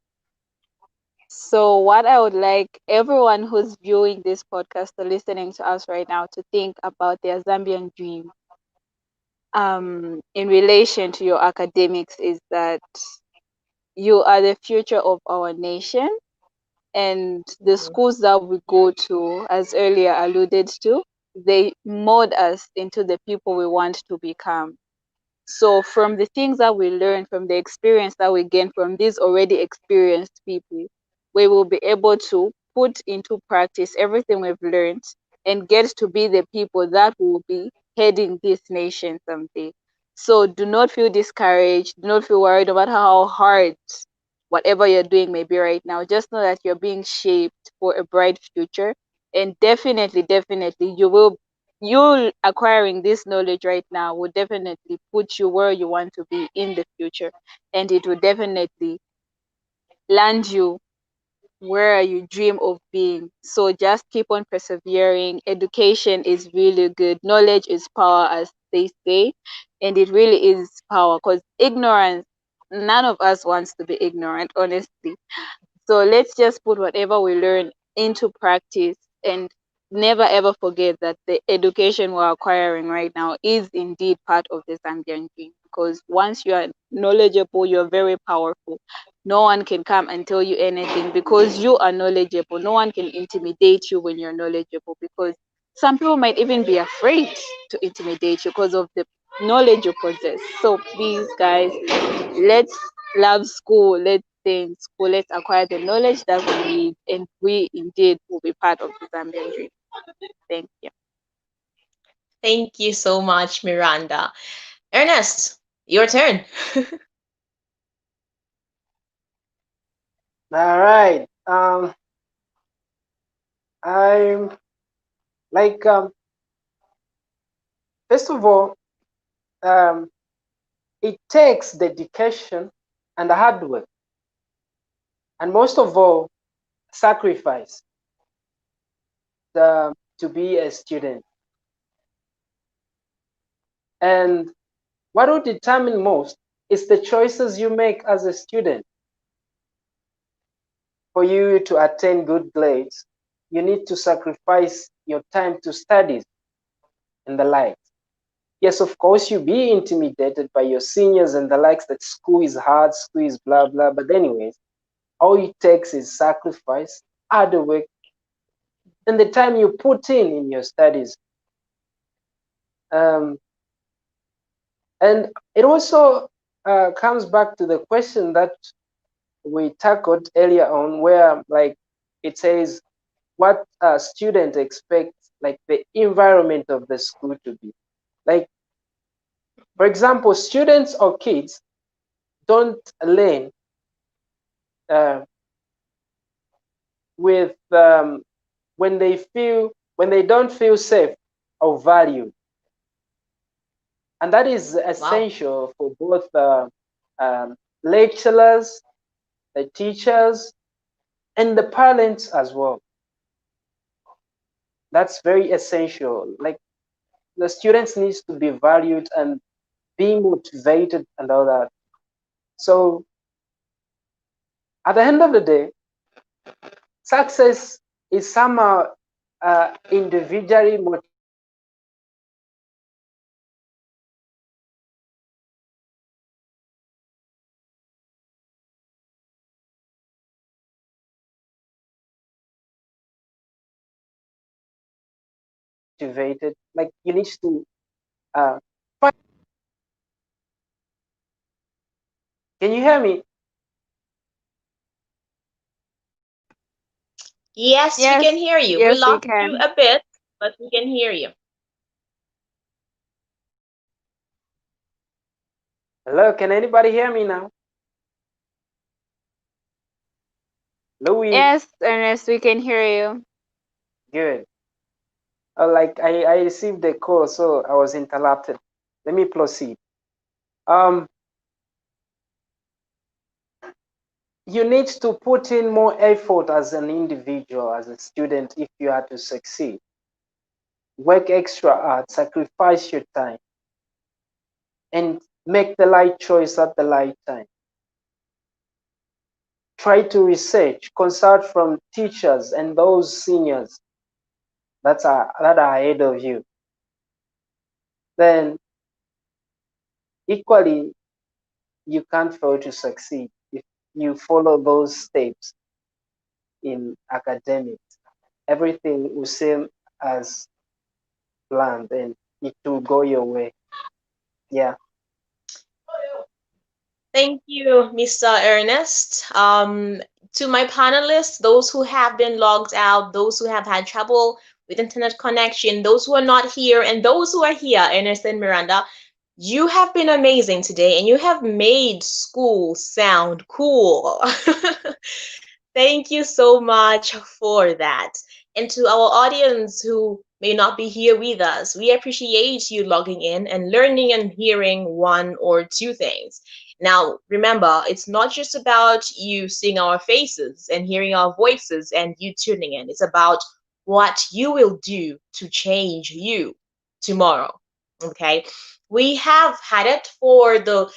Speaker 2: So, what I would like everyone who's viewing this podcast or listening to us right now to think about their Zambian dream in relation to your academics is that you are the future of our nation, and the
Speaker 4: Mhm.
Speaker 2: schools that we go to, as earlier alluded to, they mold us into the people we want to become. So, from the things that we learn, from the experience that we gain from these already experienced people, we will be able to put into practice everything we've learned and get to be the people that will be heading this nation someday. So, do not feel discouraged, do not feel worried about how hard whatever you're doing may be right now. Just know that you're being shaped for a bright future. And definitely, definitely, you acquiring this knowledge right now will definitely put you where you want to be in the future, and it will definitely land you where you dream of being. So just keep on persevering. Education is really good. Knowledge is power, as they say, and it really is power, because ignorance, none of us wants to be ignorant, honestly. So let's just put whatever we learn into practice and never ever forget that the education we're acquiring right now is indeed part of the Zambian dream. Because once you are knowledgeable, you're very powerful. No one can come and tell you anything because you are knowledgeable. No one can intimidate you when you're knowledgeable, because some people might even be afraid to intimidate you because of the knowledge you possess. So please, guys, let's love school. Let's stay in school. Let's acquire the knowledge that we need, and we indeed will be part of the Zambian dream. Thank you.
Speaker 4: Thank you so much, Miranda. Ernest, your turn.
Speaker 6: All right. I'm like first of all, um, it takes dedication and hard work, and most of all, sacrifice to be a student. And what will determine most is the choices you make as a student. For you to attain good grades, you need to sacrifice your time to studies and the like. Yes, of course, you be intimidated by your seniors and the likes that school is hard, school is blah, blah. But, anyways, all it takes is sacrifice, hard work, and the time you put in your studies. Um, and it also comes back to the question that we tackled earlier on, where like it says what a student expects, like the environment of the school to be. Like, for example, students or kids don't learn uh, with when they don't feel safe or valued, and that is
Speaker 4: Wow.
Speaker 6: essential for both um, lecturers, the teachers, and the parents as well. That's very essential. Like, the students needs to be valued and being motivated and all that. So at the end of the day, success is somehow individually motivated. Like, you need to uh, find. Can you hear me?
Speaker 4: Yes, we
Speaker 2: Yes,
Speaker 4: can hear you. We
Speaker 2: yes, we
Speaker 4: lost you
Speaker 2: can.
Speaker 4: a bit, but we can hear you.
Speaker 6: Hello, can anybody hear me now? Louis,
Speaker 2: Yes, Ernest, we can hear you.
Speaker 6: good. Like, I received a call, so I was interrupted. Let me proceed. Um, you need to put in more effort as an individual, as a student, if you are to succeed. Work extra hard, sacrifice your time, and make the right choice at the right time. Try to research, consult from teachers and those seniors that are ahead of you. Then, equally, you can't fail to succeed if you follow those steps in academics. Everything will seem as planned and it will go your way. Yeah.
Speaker 4: Thank you, Mr. Ernest. To my panelists, those who have been logged out, those who have had trouble with internet connection, those who are not here, and those who are here, Ernest and Miranda, you have been amazing today and you have made school sound cool. Thank you so much for that. And to our audience who may not be here with us, we appreciate you logging in and learning and hearing one or two things. Now, remember, it's not just about you seeing our faces and hearing our voices and you tuning in. It's about what you will do to change you tomorrow. Okay? We have had it for the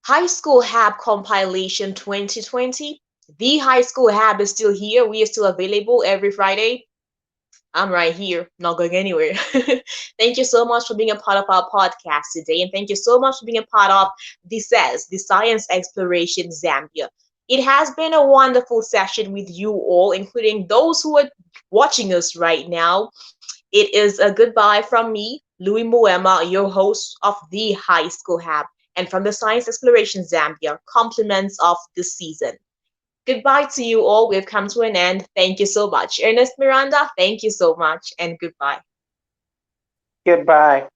Speaker 4: High School Hub Compilation 2020. The High School Hub is still here. We are still available every Friday. I'm right here, not going anywhere. Thank you so much for being a part of our podcast today. And thank you so much for being a part of the Science Exploration Zambia. It has been a wonderful session with you all, including those who are watching us right now. It is a goodbye from me, Louis Muema, your host of the High School Hub, and from the Science Exploration Zambia, compliments of the season. Goodbye to you all. We've come to an end. Thank you so much. Ernest Miranda, thank you so much, and goodbye.
Speaker 6: Goodbye.